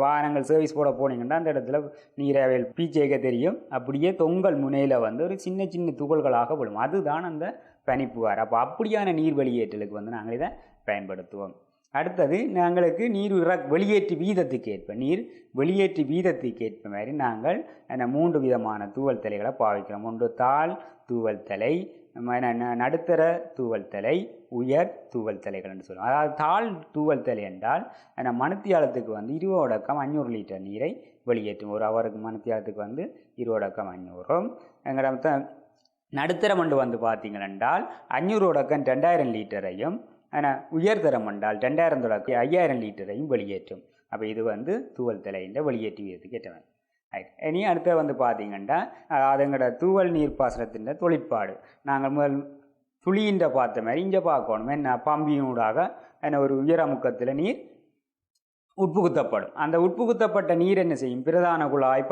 வாகனங்கள் சர்வீஸ் போட போனீங்கன்னா அந்த இடத்துல நீரை பீச்சேக்க தெரியும், அப்படியே தொங்கல் முனையில் வந்து ஒரு சின்ன சின்ன துகள்களாக விழும், அதுதான் அந்த பனிப்புகார். அப்போ அப்படியான நீர் வெளியேற்றலுக்கு வந்து நாங்கள் இதை பயன்படுத்துவோம். அடுத்தது நாங்களுக்கு நீர் வெளியேற்று வீதத்துக்கு ஏற்ப மாதிரி நாங்கள் 3 விதமான தூவல் தலைகளை பாவிக்கிறோம். 1 தாழ் தூவல் தலை, நடுத்தர தூவல் தலை, உயர் தூவல் தலைகள் என்று சொல்லுவோம். அதாவது தாழ் தூவல் தலை என்றால் மணித்தியாலத்துக்கு வந்து 20/500 லிட்டர் நீரை வெளியேற்றும். ஒரு அவருக்கு மணித்தியாலத்துக்கு வந்து 20/500. எங்களோட நடுத்தரம் வந்து பார்த்தீங்கன்னா 500/2000 லிட்டரையும், உயர்தரம் என்றால் 2000/5000 லிட்டரையும் வெளியேற்றும். அப்போ இது வந்து தூவல் தலையின் வெளியேற்று வீதத்துக்கு ஏற்றவன். இனி அடுத்த வந்து பார்த்தீங்கன்னா அது எங்களோட தூவல் நீர்ப்பாசனத்தின் தொழிற்பாடு. நாங்கள் முதல் துளியின்ற பார்த்த மாதிரி இங்கே பார்க்கணும். என்ன பம்பியூடாக ஒரு உயரமுக்கத்தில் நீர் உட்புகுத்தப்படும். அந்த உட்புகுத்தப்பட்ட நீர் என்ன செய்யும், பிரதான குழாய்,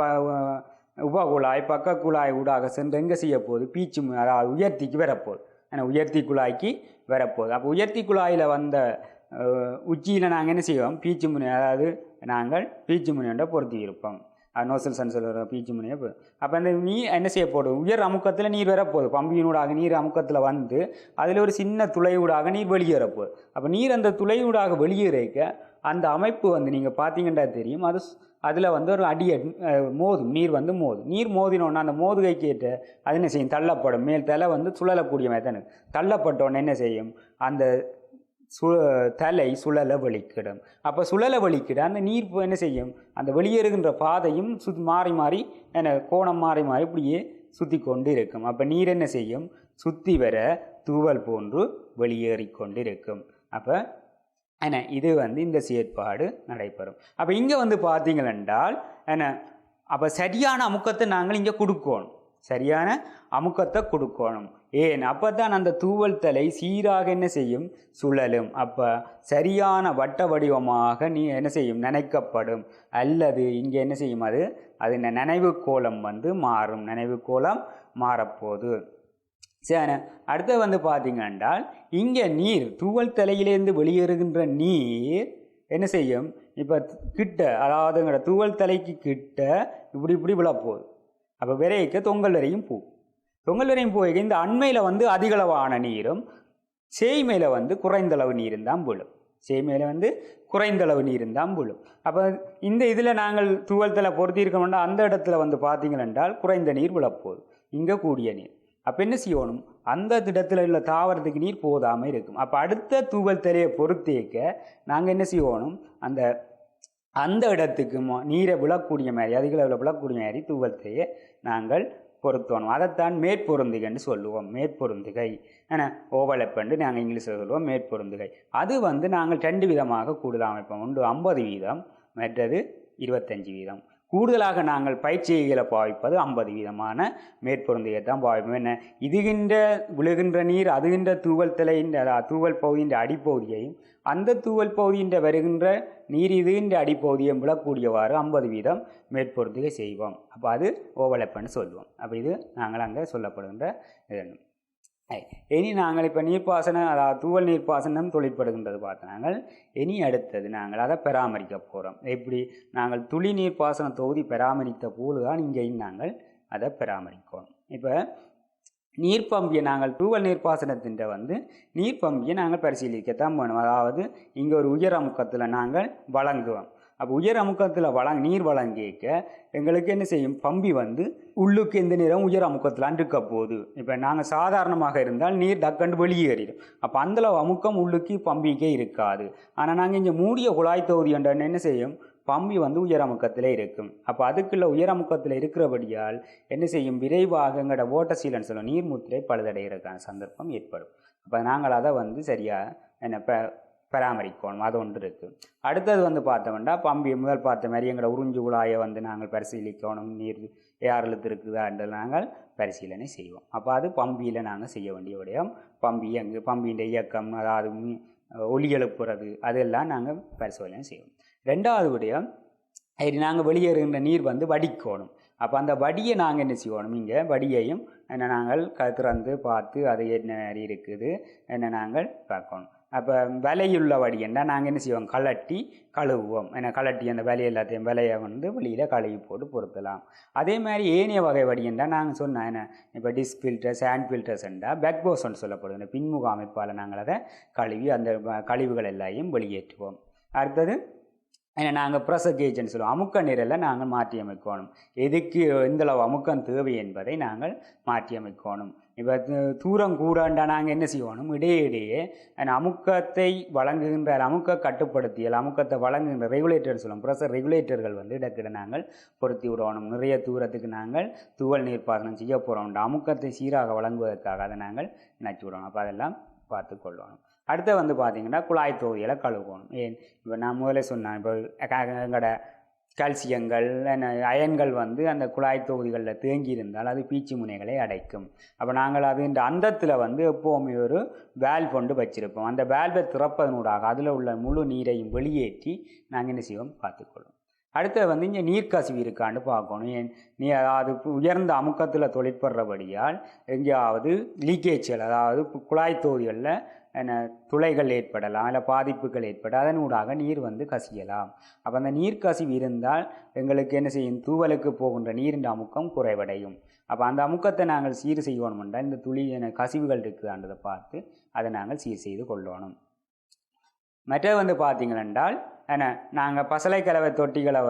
உபகுழாய், பக்க குழாய் ஊடாக சென்று எங்கே செய்ய போகுது, பீச்சு, அதாவது உயர்த்திக்கு வரப்போகுது. உயர்த்தி குழாய்க்கு வரப்போகுது. அப்போ உயர்த்தி குழாயில் வந்த உச்சியில் நாங்கள் என்ன செய்வோம், பீச்சு முனை, அதாவது நாங்கள் பீச்சு முனையோட பொருத்தி இருப்போம். நோசல் சன்சல் பீச்சு முனையை. அப்போ அந்த நீர் என்ன செய்ய போடும், உயர் அமுக்கத்தில் நீர் வரப்போகுது, பம்பியினூடாக நீர் அமுக்கத்தில் வந்து அதில் ஒரு சின்ன துளையூடாக நீர் வெளியேறப்போகுது. அப்போ நீர் அந்த துளையூடாக வெளியேறக்க அந்த அமைப்பு வந்து நீங்கள் பார்த்தீங்கன்னா தெரியும், அதில் வந்து ஒரு அடியை மோதும், நீர் வந்து மோதும். நீர் மோதினோன்னா அந்த மோதுகைக்கு ஏற்ற அது என்ன செய்யும், தள்ளப்படும். மேல் தலை வந்து சுழலக்கூடிய மாதிரி தானே, தள்ளப்பட்டோன்னு என்ன செய்யும், அந்த தலை சுழல வலிக்கிடும். அப்போ சுழல வலிக்கிட அந்த நீர் என்ன செய்யும், அந்த வெளியேறுகின்ற பாதையும் மாறி மாறி கோணம் மாறி மாறி இப்படியே சுற்றி கொண்டு இருக்கும். அப்போ நீர் என்ன செய்யும், சுற்றி வர தூவல் போன்று வெளியேறிக்கொண்டு இருக்கும். அப்போ இது வந்து இந்த செயற்பாடு நடைபெறும். அப்போ இங்கே வந்து பார்த்தீங்களென்றால் அப்போ சரியான அமுக்கத்தை நாங்கள் இங்கே கொடுக்கணும், சரியான அமுக்கத்தை கொடுக்கணும். ஏன், அப்போ தான் அந்த தூவல் தலை சீராக என்ன செய்யும், சுழலும். அப்போ சரியான வட்ட வடிவமாக என்ன செய்யும், நினைக்கப்படும். அல்லது இங்கே என்ன செய்யும், அது நினைவு கோலம் வந்து மாறும், நினைவு கோலம் மாறப்போகுது. சரி, அடுத்து வந்து பார்த்தீங்கன்னா இங்கே நீர் தூவல் தலையிலேருந்து வெளியேறுகின்ற நீர் என்ன செய்யும், இப்போ கிட்ட, அதாவது தூவல் தலைக்கு கிட்ட இப்படி விழப்போகுது. அப்போ விரைக்க தொங்கல் வரையும் போய் இந்த அண்மையில் வந்து அதிகளவான நீரும் சேய்மையில் வந்து குறைந்தளவு நீரும் தான் விழும். சேய்மையில் வந்து குறைந்தளவு நீரும் தான் விழும். அப்போ இந்த இதில் நாங்கள் தூவல் தலை பொருத்தி இருக்கணும்னா அந்த இடத்துல வந்து பார்த்தீங்களென்றால் குறைந்த நீர் விழப்போகுது, இங்கே கூடிய நீர். அப்போ என்ன செய்யணும், அந்த இடத்துல உள்ள தாவரத்துக்கு நீர் போதாமல் இருக்கும். அப்போ அடுத்த தூவல் தலையை பொறுத்தேக்க நாங்கள் என்ன செய்யணும், அந்த இடத்துக்கு நீரை விழக்கூடிய மாதிரி, அதிகளவில் விழக்கூடிய மாதிரி தூவல் தலையை நாங்கள் பொருத்தணும். அதைத்தான் மேற்பொருந்துகைன்னு சொல்லுவோம். மேற்பொருந்துகை ஓவலப்பண்டு நாங்கள் இங்கிலீஷில் சொல்லுவோம் மேற்பொருந்துகை. அது நாங்கள் 2 விதமாக கூடுதல் அமைப்போம். ஒன்று 50 வீதம், மற்றது 25 வீதம். கூடுதலாக நாங்கள் பயிற்சிகளை பாவிப்பது 50 வீதமான மேற்பொருந்துகையை தான் பாவிப்போம். என்ன இதுகின்ற விழுகின்ற நீர் அதுகின்ற தூவல் தலையின் தூவல் பகுதியின் அடிப்பகுதியையும் அந்த தூவல் பகுதியின் வருகின்ற நீர் இதுகின்ற அடிப்பகுதியும் விழக்கூடியவாறு 50 வீதம் மேற்பொருந்துகை செய்வோம். அப்போ அது ஓவலப்பன்னு சொல்லுவோம். அப்போ இது நாங்கள் அங்கே சொல்லப்படுகின்ற இது. இனி நாங்கள் இப்போ நீர்ப்பாசனம் அதாவது தூவல் நீர்ப்பாசனம் தொழிற்படுகின்றது பார்த்து நாங்கள் இனி அடுத்தது நாங்கள் அதை பராமரிக்க போகிறோம். எப்படி நாங்கள் துளி நீர்ப்பாசன தொகுதி பராமரித்த போது தான் இங்கேயும் நாங்கள் அதை பராமரிக்கணும். இப்போ நீர்ப்பம்பியை நாங்கள் தூவல் நீர்ப்பாசனத்தின் நீர்ப்பம்பியை நாங்கள் பரிசீலிக்கத்தான் வேணும். அதாவது இங்கே ஒரு உயர் அமுக்கத்தில் நாங்கள் வழங்குவோம். அப்போ உயர் அமுக்கத்தில் நீர் வழங்கிக்க எங்களுக்கு என்ன செய்யும், பம்பி உள்ளுக்கு எந்த நேரம் உயர் அமுக்கத்தில் இருக்க போகுது. இப்போ நாங்கள் சாதாரணமாக இருந்தால் நீர் டக்கண்டு வெளியேறிடும். அப்போ அந்தளவு அமுக்கம் உள்ளுக்கு பம்பிக்கே இருக்காது. ஆனால் நாங்கள் இங்கே மூடிய குழாய் தொகுதி என்ற என்ன செய்யும், பம்பி உயர் அமுக்கத்தில் இருக்கும். அப்போ அதுக்குள்ள உயர் அமுக்கத்தில் இருக்கிறபடியால் என்ன செய்யும், விரைவாக எங்களோட ஓட்ட சீலன் சொல்லும் நீர் முத்திரை பழுதடைகிறதுக்கான சந்தர்ப்பம் ஏற்படும். அப்போ நாங்கள் அதை சரியாக என்ன பராமரிக்கணும். அது ஒன்று இருக்குது. அடுத்தது பார்த்தோம்னா பம்பி முதல் பார்த்த மாதிரி எங்களோட உறிஞ்சு குழாயை நாங்கள் பரிசீலிக்கணும். நீர் யார் இழுத்து இருக்குதான்ற நாங்கள் பரிசீலனை செய்வோம். அப்போ அது பம்பியில் நாங்கள் செய்ய வேண்டிய விடயம். பம்பியின் இயக்கம் அதாவது ஒலி எழுப்புறது அதெல்லாம் நாங்கள் பரிசோதனை செய்வோம். 2வது விடயம் நாங்கள் வெளியேறுகின்ற நீர் வடிக்கணும். அப்போ அந்த வடியை நாங்கள் என்ன செய்யணும், இங்கே வடியையும் நாங்கள் திறந்து பார்த்து அது என்ன இருக்குது நாங்கள் பார்க்கணும். அப்போ விலையுள்ள வடியண்டா நாங்கள் என்ன செய்வோம், கலட்டி கழுவுவோம். கலட்டி அந்த விலை எல்லாத்தையும் விலையை வெளியில் கழுவி போட்டு பொருத்தலாம். அதே மாதிரி ஏனைய வகை வடியண்டா நாங்கள் சொன்னேன் இப்போ டிஸ் ஃபில்டர் சாண்ட் ஃபில்டர்ஸ்ண்டா பேக் போஸ்ன்னு சொல்லப்படுது. பின்முக அமைப்பால் நாங்கள் அதை கழுவி அந்த கழிவுகள் எல்லாத்தையும் வெளியேற்றுவோம். அடுத்தது நாங்கள் ப்ரெஷர் கேஜ்ன்னு சொல்லுவோம். அமுக்க நிரலை நாங்கள் மாற்றி அமைக்கணும். எதுக்கு எந்தளவு அமுக்கம் தேவை என்பதை நாங்கள் மாற்றி அமைக்கணும். இப்போ தூரம் கூடண்டா நாங்கள் என்ன செய்யணும், இடையே அமுக்கத்தை வழங்குகின்ற அமுக்க கட்டுப்படுத்தியல் அமுக்கத்தை வழங்குகின்ற ரெகுலேட்டர் சொல்லுவோம். ப்ரெஷர் ரெகுலேட்டர்கள் இடக்கிட நாங்கள் பொருத்தி விடணும். நிறைய தூரத்துக்கு நாங்கள் தூவல் நீர்ப்பாசனம் செய்ய போகிறோம். அமுக்கத்தை சீராக வழங்குவதற்காக அதை நாங்கள் நினச்சி விடணும். அப்போ அதெல்லாம் பார்த்து கொள்ளணும். அடுத்து பார்த்திங்கன்னா குழாய் தொகுதிகளை கழுவணும். ஏன் இப்போ நான் முதல்ல சொன்னேன், இப்போ எங்களோட கால்சியங்கள் அயன்கள் அந்த குழாய் தொகுதிகளில் தேங்கி இருந்தால் அது பீச்சு முனைகளை அடைக்கும். அப்போ நாங்கள் அது இந்த அந்தத்தில் எப்போவுமே ஒரு வேல்வ் கொண்டு வச்சுருப்போம். அந்த வேல்வை திறப்பதனூடாக அதில் உள்ள முழு நீரையும் வெளியேற்றி நாங்கள் என்ன செய்வோம் பார்த்துக்கொள்வோம். அடுத்து இங்கே நீர்க்கசிவு இருக்கான்னு பார்க்கணும். ஏன் அதாவது உயர்ந்த அமுக்கத்தில் தொழிற்படுறபடியால் எங்கேயாவது லீக்கேஜ்கள் அதாவது குழாய் தொகுதிகளில் துளைகள் ஏற்படலாம், இல்லை பாதிப்புகள் ஏற்பட அதனூடாக நீர் கசியலாம். அப்போ அந்த நீர் கசிவு இருந்தால் எங்களுக்கு என்ன செய்யும், தூவலுக்கு போகின்ற நீரின் அமுக்கம் குறைவடையும். அப்போ அந்த அமுக்கத்தை நாங்கள் சீர் செய்யணும்னால் இந்த துளி கசிவுகள் இருக்குதான்றதை பார்த்து அதை நாங்கள் சீர் செய்து கொள்ளணும். மற்ற பார்த்தீங்களென்றால் நாங்கள் பசலை கலவை தொட்டிகளை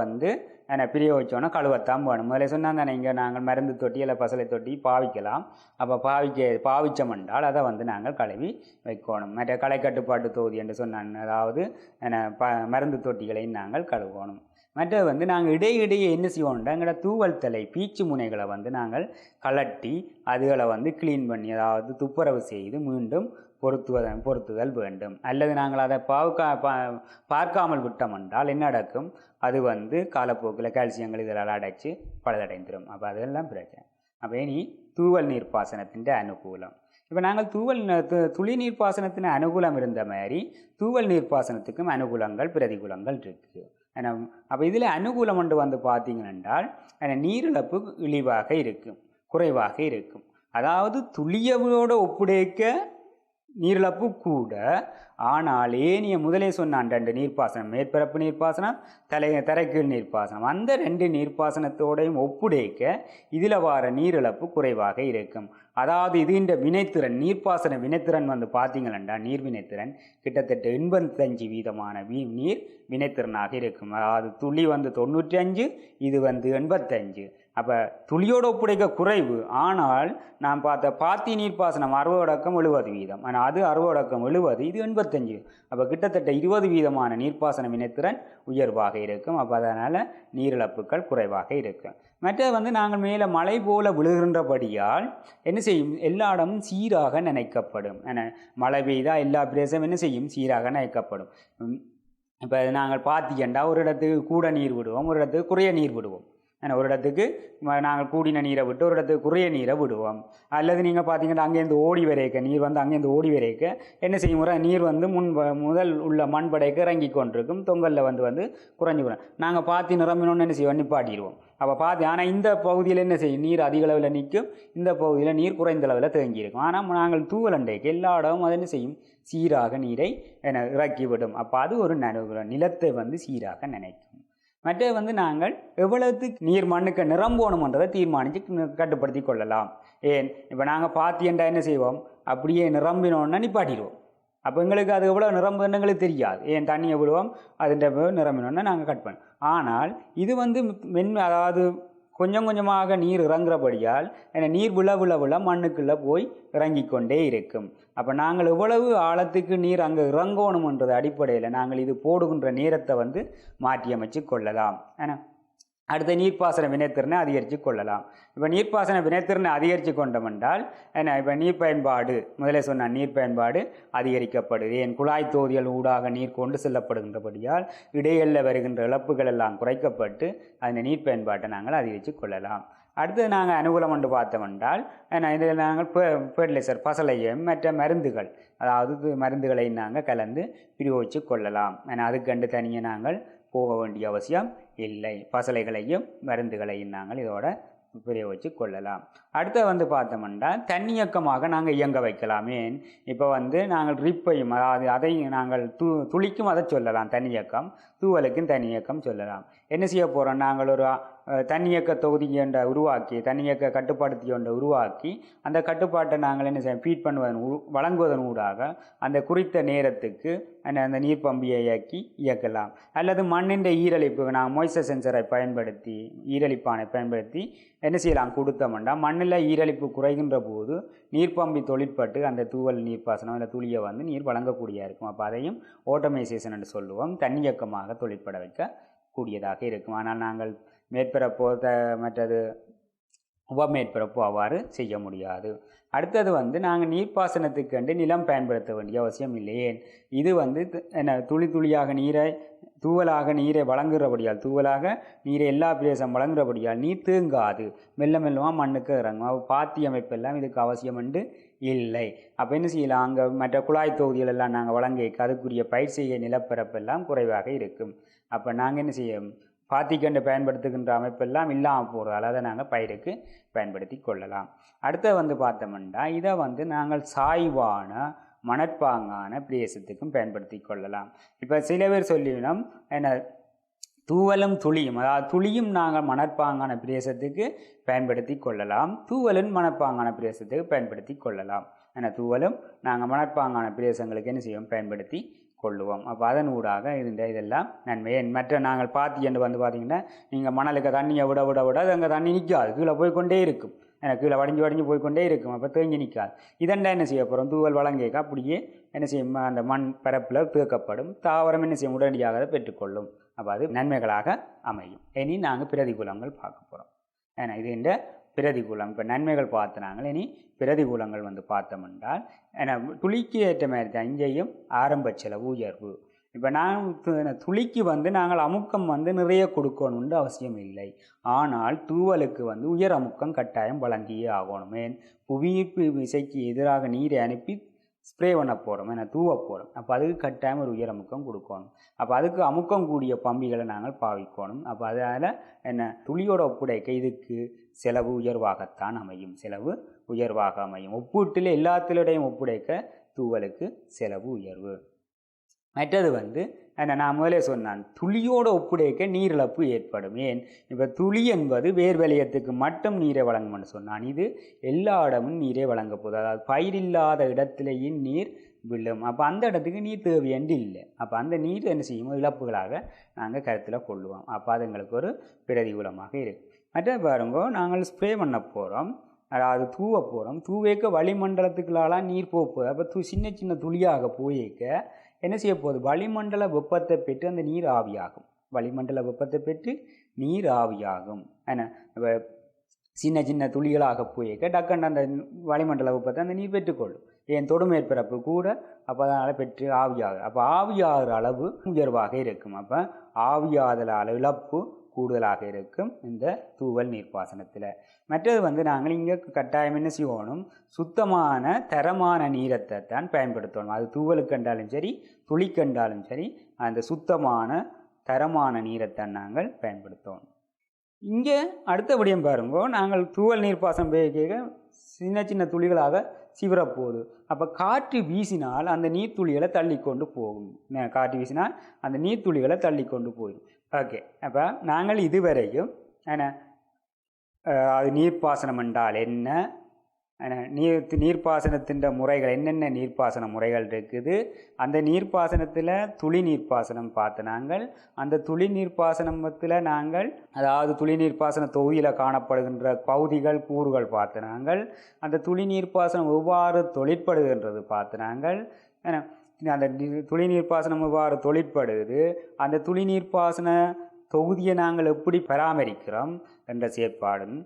பிரிய வச்சோன்னா கழுவத்தான் போகணும். முதல்ல சொன்னால் தானே இங்கே நாங்கள் மருந்து தொட்டி இல்லை பசலை தொட்டி பாவிக்கலாம். அப்போ பாவிச்சோம்னால் அதை நாங்கள் கழுவி வைக்கணும். மற்ற களை கட்டுப்பாட்டு தொகுதி என்று சொன்னான், அதாவது மருந்து தொட்டிகளையும் நாங்கள் கழுவணும். மற்ற நாங்கள் இடையிடையே என்ன செய்வோம்னா எங்களோட தூவல் தலை பீச்சு முனைகளை நாங்கள் கலட்டி அதுகளை க்ளீன் பண்ணி அதாவது துப்புரவு செய்து மீண்டும் பொருத்துதல் வேண்டும். அல்லது நாங்கள் அதை பார்க்காமல் விட்டோம் என்றால் என்ன நடக்கும், அது காலப்போக்கில் கால்சியங்கள் இதெல்லாம் அடைச்சி பழுதடைந்துடும். அப்போ அதெல்லாம் பிரச்சனை. அப்போ இனி தூவல் நீர்ப்பாசனத்தின் அனுகூலம். இப்போ நாங்கள் துளி நீர்ப்பாசனத்தின் அனுகூலம் இருந்த மாதிரி தூவல் நீர்ப்பாசனத்துக்கும் அனுகூலங்கள் பிரதிகூலங்கள் இருக்குது. அப்போ இதில் அனுகூலம் ஒன்று பார்த்தீங்கன்னால் நீரிழப்பு இழிவாக இருக்கும், குறைவாக இருக்கும். அதாவது துளியோடு ஒப்புடைக்க நீரிழப்பு கூட, ஆனால் ஏனைய முதலே சொன்னான் 2 நீர்ப்பாசனம், மேற்பரப்பு நீர்ப்பாசனம் தரைக்கீழ் நீர்ப்பாசனம், அந்த 2 நீர்ப்பாசனத்தோடையும் ஒப்புடைக்க இதில் வர நீரிழப்பு குறைவாக இருக்கும். அதாவது இது இந்த வினைத்திறன் நீர்ப்பாசன வினைத்திறன் பார்த்தீங்களா, நீர் வினைத்திறன் கிட்டத்தட்ட 85% நீர் வினைத்திறனாக இருக்கும். அதாவது துளி 95, இது 85. அப்போ துளியோடு ஒப்படைக்க குறைவு. ஆனால் நான் பார்த்த பாத்தி நீர்ப்பாசனம் 60% ஆனால் அது 60% இது 85. அப்போ கிட்டத்தட்ட 20% நீர்ப்பாசன வினைத்திறன் உயர்வாக இருக்கும். அப்போ அதனால் நீரிழப்புகள் குறைவாக இருக்கும். மற்ற நாங்கள் மேலே மழை போல விழுகின்றபடியால் என்ன செய்யும், எல்லா இடமும் சீராக நினைக்கப்படும். மழை பெய்தால் எல்லா பிரதேசமும் என்ன செய்யும், சீராக நினைக்கப்படும். இப்போ நாங்கள் பார்த்தீங்கன்னா ஒரு இடத்துக்கு கூட நீர் விடுவோம், ஒரு இடத்துக்கு குறைய நீர் விடுவோம். ஒரு இடத்துக்கு நாங்கள் கூடின நீரை விட்டு ஒரு இடத்துக்கு குறைய நீரை விடுவோம். அல்லது நீங்கள் பார்த்தீங்கன்னா அங்கேருந்து ஓடி வரைக்க நீர் அங்கேருந்து ஓடி வரைக்க என்ன செய்யும், நீர் முதல் உள்ள மண் படைக்கு இறங்கி கொண்டிருக்கும், தொங்கலில் குறைஞ்சி விடும். நாங்கள் பார்த்து நிரம்பினோன்னு என்ன செய்வோம், நிப்பாட்டிடுவோம். அப்போ ஆனால் இந்த பகுதியில் என்ன செய்யும், நீர் அதிக அளவில் நிற்கும், இந்த பகுதியில் நீர் குறைந்த அளவில் தேங்கியிருக்கும். ஆனால் நாங்கள் தூவலண்டைக்கு எல்லா இடமும் அது என்ன செய்யும், சீராக நீரை இறக்கிவிடும். அப்போ அது ஒரு நிலத்தை சீராக நினைக்கும். மற்ற நாங்கள் எவ்வளவுக்கு நீர் மண்ணுக்கு நிரம்பணுன்றதை தீர்மானித்து கட்டுப்படுத்தி கொள்ளலாம். ஏன் இப்போ நாங்கள் பாத்தியண்டா என்ன செய்வோம், அப்படியே நிரம்பினோன்னா நிப்பாட்டிடுவோம். அப்போ எங்களுக்கு அது எவ்வளோ நிரம்புன்னு எங்களுக்கு தெரியாது. ஏன் தண்ணியை விடுவோம், அதுன்ற நிரம்பினோன்னா நாங்கள் கட் பண்ணுவோம். ஆனால் இது அதாவது கொஞ்சம் கொஞ்சமாக நீர் இறங்குறபடியால் நீர் விழ மண்ணுக்குள்ளே போய் இறங்கி கொண்டே இருக்கும். அப்போ நாங்கள் எவ்வளவு ஆழத்துக்கு நீர் அங்கே இறங்கணும்ன்றது அடிப்படையில் நாங்கள் இது போடுகின்ற நேரத்தை மாற்றி அமைச்சு கொள்ளலாம். அடுத்த நீர்ப்பாசன வினைத்திறனை அதிகரித்து கொள்ளலாம். இப்போ நீர்ப்பாசன வினைத்திறனை அதிகரித்து கொண்டோம் இப்போ நீர் பயன்பாடு முதலே சொன்ன நீர் பயன்பாடு அதிகரிக்கப்படுது. ஏன் குழாய் தொகுதிகள் ஊடாக நீர் கொண்டு செல்லப்படுகின்றபடியால் இடைகளில் வருகின்ற இழப்புகள் எல்லாம் குறைக்கப்பட்டு அந்த நீர் பயன்பாட்டை நாங்கள் அதிகரித்து கொள்ளலாம். அடுத்தது நாங்கள் அனுகூலம் என்று பார்த்தோம்னால் இதில் நாங்கள் ஃபெர்டிலைசர் பசலையும் மற்ற மருந்துகள், அதாவது மருந்துகளை நாங்கள் கலந்து பிரயோகித்து கொள்ளலாம். அதுக்கண்டு தனியாக நாங்கள் போக வேண்டிய அவசியம் இல்லை. பசலைகளையும் மருந்துகளையும் நாங்கள் இதோட பிரயோகித்து கொள்ளலாம். அடுத்து பார்த்தோம்னா தன்னியக்கமாக நாங்கள் இயங்க வைக்கலாம். ஏன் இப்போ நாங்கள் ட்ரிப்பையும், அதாவது அதை நாங்கள் துளிக்கும் அதை சொல்லலாம் தன்னியக்கம், தூவலுக்கும் தன்னியக்கம் சொல்லலாம். என்ன செய்ய போகிறோம், நாங்கள் ஒரு தன்னியக்க தொகுதி ஒன்றை உருவாக்கி, தன்னியக்க கட்டுப்படுத்தி ஒன்றை உருவாக்கி அந்த கட்டுப்பாட்டை நாங்கள் என்ன செய்ய ஃபீட் வழங்குவதன் ஊடாக அந்த குறித்த நேரத்துக்கு அந்த நீர் பம்பியை இயக்கலாம். அல்லது மண்ணின் ஈரழிப்பு நாங்கள் மொய்ஸ்சர் சென்சரை பயன்படுத்தி, ஈரழிப்பானை பயன்படுத்தி என்ன செய்யலாம் கொடுத்தோம்னா மண்ணில் ஈரழிப்பு குறைகின்ற போது நீர்ப்பம்பி தொழிற்பட்டு அந்த தூவல் நீர்ப்பாசனம் இல்லை துளியை நீர் வழங்கக்கூடியதாக இருக்கும். அப்போ அதையும் ஆட்டோமைசேஷன் என்று சொல்லுவோம், தன்னியக்கமாக தொழிற்பட வைக்கக்கூடியதாக இருக்கும். ஆனால் நாங்கள் மேற்பரப்போ மற்றது உபமேற்பரப்போ அவ்வாறு செய்ய முடியாது. அடுத்தது நாங்கள் நீர்ப்பாசனத்துக்கு நிலம் பயன்படுத்த வேண்டிய அவசியம் இல்லையே. இது துளி துளியாக நீரை தூவலாக நீரை வழங்குறபடியால், தூவலாக நீரை எல்லா பிரதேசம் வழங்குறபடியால் நீர் தேங்காது, மெல்ல மெல்லமாக மண்ணுக்கு இறங்கும். பாத்தி அமைப்பெல்லாம் இதுக்கு அவசியம் இல்லை. அப்போ என்ன செய்யலாம், அங்கே மற்ற குழாய் தொகுதிகளெல்லாம் நாங்கள் வழங்க அதுக்குரிய பயிர் செய்ய நிலப்பரப்பெல்லாம் குறைவாக இருக்கும். அப்போ நாங்கள் என்ன செய்ய பாத்திக்கண்டு பயன்படுத்துகின்ற அமைப்பெல்லாம் இல்லாமல் போகிறதால அதை நாங்கள் பயிருக்கு பயன்படுத்தி கொள்ளலாம். அடுத்து பார்த்தோம்னா இதை நாங்கள் சாய்வான மணற்பாங்கான பிரதேசத்துக்கும் பயன்படுத்தி கொள்ளலாம். இப்போ சில பேர் சொல்லினோம் என்ன தூவலும் துளியும், அதாவது துளியும் நாங்கள் மணற்பாங்கான பிரதேசத்துக்கு பயன்படுத்தி கொள்ளலாம், தூவலும் மணற்பாங்கான பிரதேசத்துக்கு பயன்படுத்தி கொள்ளலாம். ஏன்னா தூவலும் நாங்கள் மணற்பாங்கான பிரதேசங்களுக்கு என்ன செய்வோம், பயன்படுத்தி கொள்ளுவோம். அப்போ அதன் ஊடாக இதெல்லாம் நன்மை. மற்ற நாங்கள் பாத்தி என்று பார்த்தீங்கன்னா நீங்கள் மணலுக்கு தண்ணியை விட விட விட அது அங்கே தண்ணி நிற்காது, கீழே போய்கொண்டே இருக்கும், கீழே வடிஞ்சு போய்கொண்டே இருக்கும். அப்போ தேங்கி நிற்காது. இதெண்டா என்ன செய்ய போகிறோம், தூவல் வழங்கிக்க அப்படியே என்ன செய்யும், அந்த மண் பரப்பில் தேக்கப்படும், தாவரம் என்ன செய்யும், உடனடியாக பெற்றுக்கொள்ளும். அப்போ அது நன்மைகளாக அமையும். இனி நாங்கள் பிரதிகூலங்கள் பார்க்க போகிறோம். ஏன்னா இது இந்த பிரதிகூலம். இப்போ நன்மைகள் பார்த்தனாங்கள், இனி பிரதிகூலங்கள் பார்த்தோம்னால் ஏன்னா துளிக்கு ஏற்ற மாதிரி தான் இங்கேயும் ஆரம்ப செலவு உயர்வு. இப்போ துளிக்கு நாங்கள் அமுக்கம் நிறைய கொடுக்கணும்னு அவசியம் இல்லை. ஆனால் தூவலுக்கு உயர் அமுக்கம் கட்டாயம் வழங்கியே ஆகணும். ஏன் புவியீர்ப்பு விசைக்கு எதிராக நீரை அனுப்பி ஸ்ப்ரே பண்ண போகிறோம், ஏன்னா தூவ போகிறோம். அப்போ அதுக்கு கட்டாயம் ஒரு உயர் அமுக்கம் கொடுக்கணும். அப்போ அதுக்கு அமுக்கம் கூடிய பம்பிகளை நாங்கள் பாவிக்கணும். அப்போ அதனால் என்ன துளியோட ஒப்புடைக்க இதுக்கு செலவு உயர்வாகத்தான் அமையும், செலவு உயர்வாக அமையும். ஒப்பீட்டில் எல்லாத்திலுடையும் ஒப்புடைக்க தூவலுக்கு செலவு உயர்வு. மற்றது என்ன நான் முதலே சொன்னான், துளியோட ஒப்புடைக்க நீரிழப்பு ஏற்படும். ஏன் இப்போ துளி என்பது வேர் வலயத்துக்கு மட்டும் நீரை வழங்கும்னு சொன்னான், இது எல்லா இடமும் நீரை வழங்க போகுது. அதாவது பயிரில்லாத இடத்துலையும் நீர் விழும். அப்போ அந்த இடத்துக்கு நீர் தேவையண்டு இல்லை. அப்போ அந்த நீர் என்ன செய்யும், இழப்புகளாக நாங்கள் கருத்தில் கொள்ளுவோம். அப்போ அது எங்களுக்கு ஒரு பிரதிகூலமாக இருக்குது. மற்ற பாருங்கோ நாங்கள் ஸ்ப்ரே பண்ண போகிறோம், அதாவது தூவ போகிறோம். தூவேக்க வளிமண்டலத்துக்குள்ளாலாம் நீர் போகுது. அப்போ சின்ன சின்ன துளியாக போயிக்க என்ன செய்ய போகுது, வளிமண்டல வெப்பத்தை பெற்று அந்த நீர் ஆவியாகும். வளிமண்டல வெப்பத்தை பெற்று நீர் ஆவியாகும். என்ன சின்ன சின்ன துளிகளாக போயிக்க டக்குன்னு அந்த வளிமண்டல வெப்பத்தை அந்த நீர் பெற்றுக்கொள்ளும். என் தொடு மேற்பரப்பு கூட அப்போ அதனால் பெற்று ஆவியாகும். அப்போ ஆவியாகிற அளவு உயர்வாக இருக்கும். அப்போ ஆவியாதல் இழப்பு கூடுதலாக இருக்கும் இந்த தூவல் நீர்ப்பாசனத்தில். மற்றது நாங்கள் இங்கே கட்டாயம் என்ன செய்யணும், சுத்தமான தரமான நீரத்தை தான் பயன்படுத்தணும். அது தூவலுக்கண்டாலும் சரி துளிக்கண்டாலும் சரி அந்த சுத்தமான தரமான நீரைத்தான் நாங்கள் பயன்படுத்தணும். இங்கே அடுத்தபடியும் பாருங்கோ, நாங்கள் தூவல் நீர்ப்பாசனம் பேக்க சின்ன சின்ன துளிகளாக சிவரப்போகுது. அப்போ காற்று வீசினால் அந்த நீர்த்துளிகளை தள்ளி கொண்டு போகும். காற்று வீசினால் அந்த நீர்த்துளிகளை தள்ளி கொண்டு போயிடும். ஓகே, அப்போ நாங்கள் இதுவரையும் என்ன அது நீர்ப்பாசனம் என்றால் என்ன, நீர்ப்பாசனத்தின் முறைகள் என்னென்ன நீர்ப்பாசன முறைகள் இருக்குது, அந்த நீர்ப்பாசனத்தில் துளி நீர்ப்பாசனம் பார்த்து நாங்கள் அந்த துளி நீர்ப்பாசனத்தில் நாங்கள் அதாவது துளி நீர்ப்பாசன தொகுதியில் காணப்படுகின்ற பகுதிகள் கூறுகள் பார்த்து நாங்கள் அந்த துளி நீர்ப்பாசனம் எவ்வாறு தொழிற்படுகின்றது பார்த்து நாங்கள் அந்த துளி நீர்ப்பாசனம் எவ்வாறு தொழிற்படுகிறது, அந்த துளி நீர்ப்பாசன தொகுதியை நாங்கள் எப்படி பராமரிக்கிறோம் என்ற செயற்பாடும்,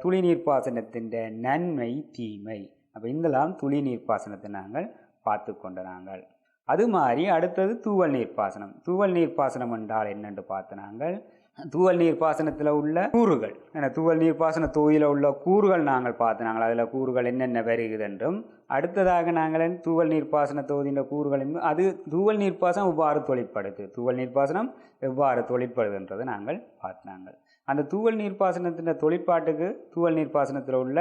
துளி நீர்ப்பாசனத்தின் நன்மை தீமை. அப்போ இதெல்லாம் துளி நீர்ப்பாசனத்தை நாங்கள் பார்த்து கொண்ட நாங்கள். அது மாதிரி அடுத்தது தூவல் நீர்ப்பாசனம். தூவல் நீர்ப்பாசனம் என்றால் என்னென்று பார்த்து நாங்கள் தூவல் நீர்ப்பாசனத்தில் உள்ள கூறுகள், தூவல் நீர்ப்பாசன தொகுதியில் உள்ள கூறுகள் நாங்கள் பார்த்து நாங்கள் அதில் கூறுகள் என்னென்ன வருகிறது என்றும், அடுத்ததாக நாங்கள் தூவல் நீர்ப்பாசன தொகுதியின் கூறுகள் அது தூவல் நீர்ப்பாசனம் எவ்வாறு தொழிற்படுது, தூவல் நீர்ப்பாசனம் எவ்வாறு தொழிற்படுதுன்றதை நாங்கள் பார்த்தாங்க. அந்த தூவல் நீர்ப்பாசனத்தின் தொழிற்பாட்டுக்கு தூவல் நீர்ப்பாசனத்தில் உள்ள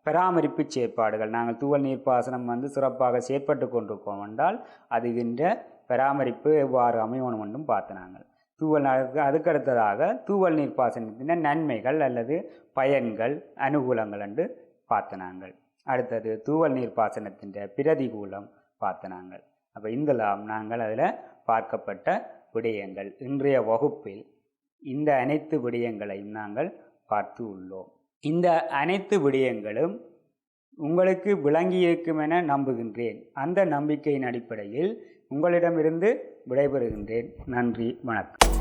பராமரிப்பு செயற்பாடுகள் நாங்கள் தூவல் நீர்ப்பாசனம் சிறப்பாக செயற்பட்டு கொண்டிருக்கோம் என்றால் அதுகின்ற பராமரிப்பு எவ்வாறு அமையணும் என்றும் பார்த்தினாங்க. அதுக்கடுத்ததாக தூவல் நீர்ப்பாசனத்தின் நன்மைகள் அல்லது பயன்கள் அனுகூலங்கள் என்று பார்த்தினாங்க. அடுத்தது தூவல் நீர்ப்பாசனத்தின் பிரதிகூலம் பார்த்தினாங்க. அப்போ இதெல்லாம் நாங்கள் அதில் பார்க்கப்பட்ட விடயங்கள். இன்றைய வகுப்பில் இந்த அனைத்து விடயங்களையும் நாங்கள் பார்த்து உள்ளோம். இந்த அனைத்து விடயங்களும் உங்களுக்கு விளங்கியிருக்கும் என நம்புகின்றேன். அந்த நம்பிக்கையின் அடிப்படையில் உங்களிடமிருந்து விடைபெறுகின்றேன். நன்றி, வணக்கம்.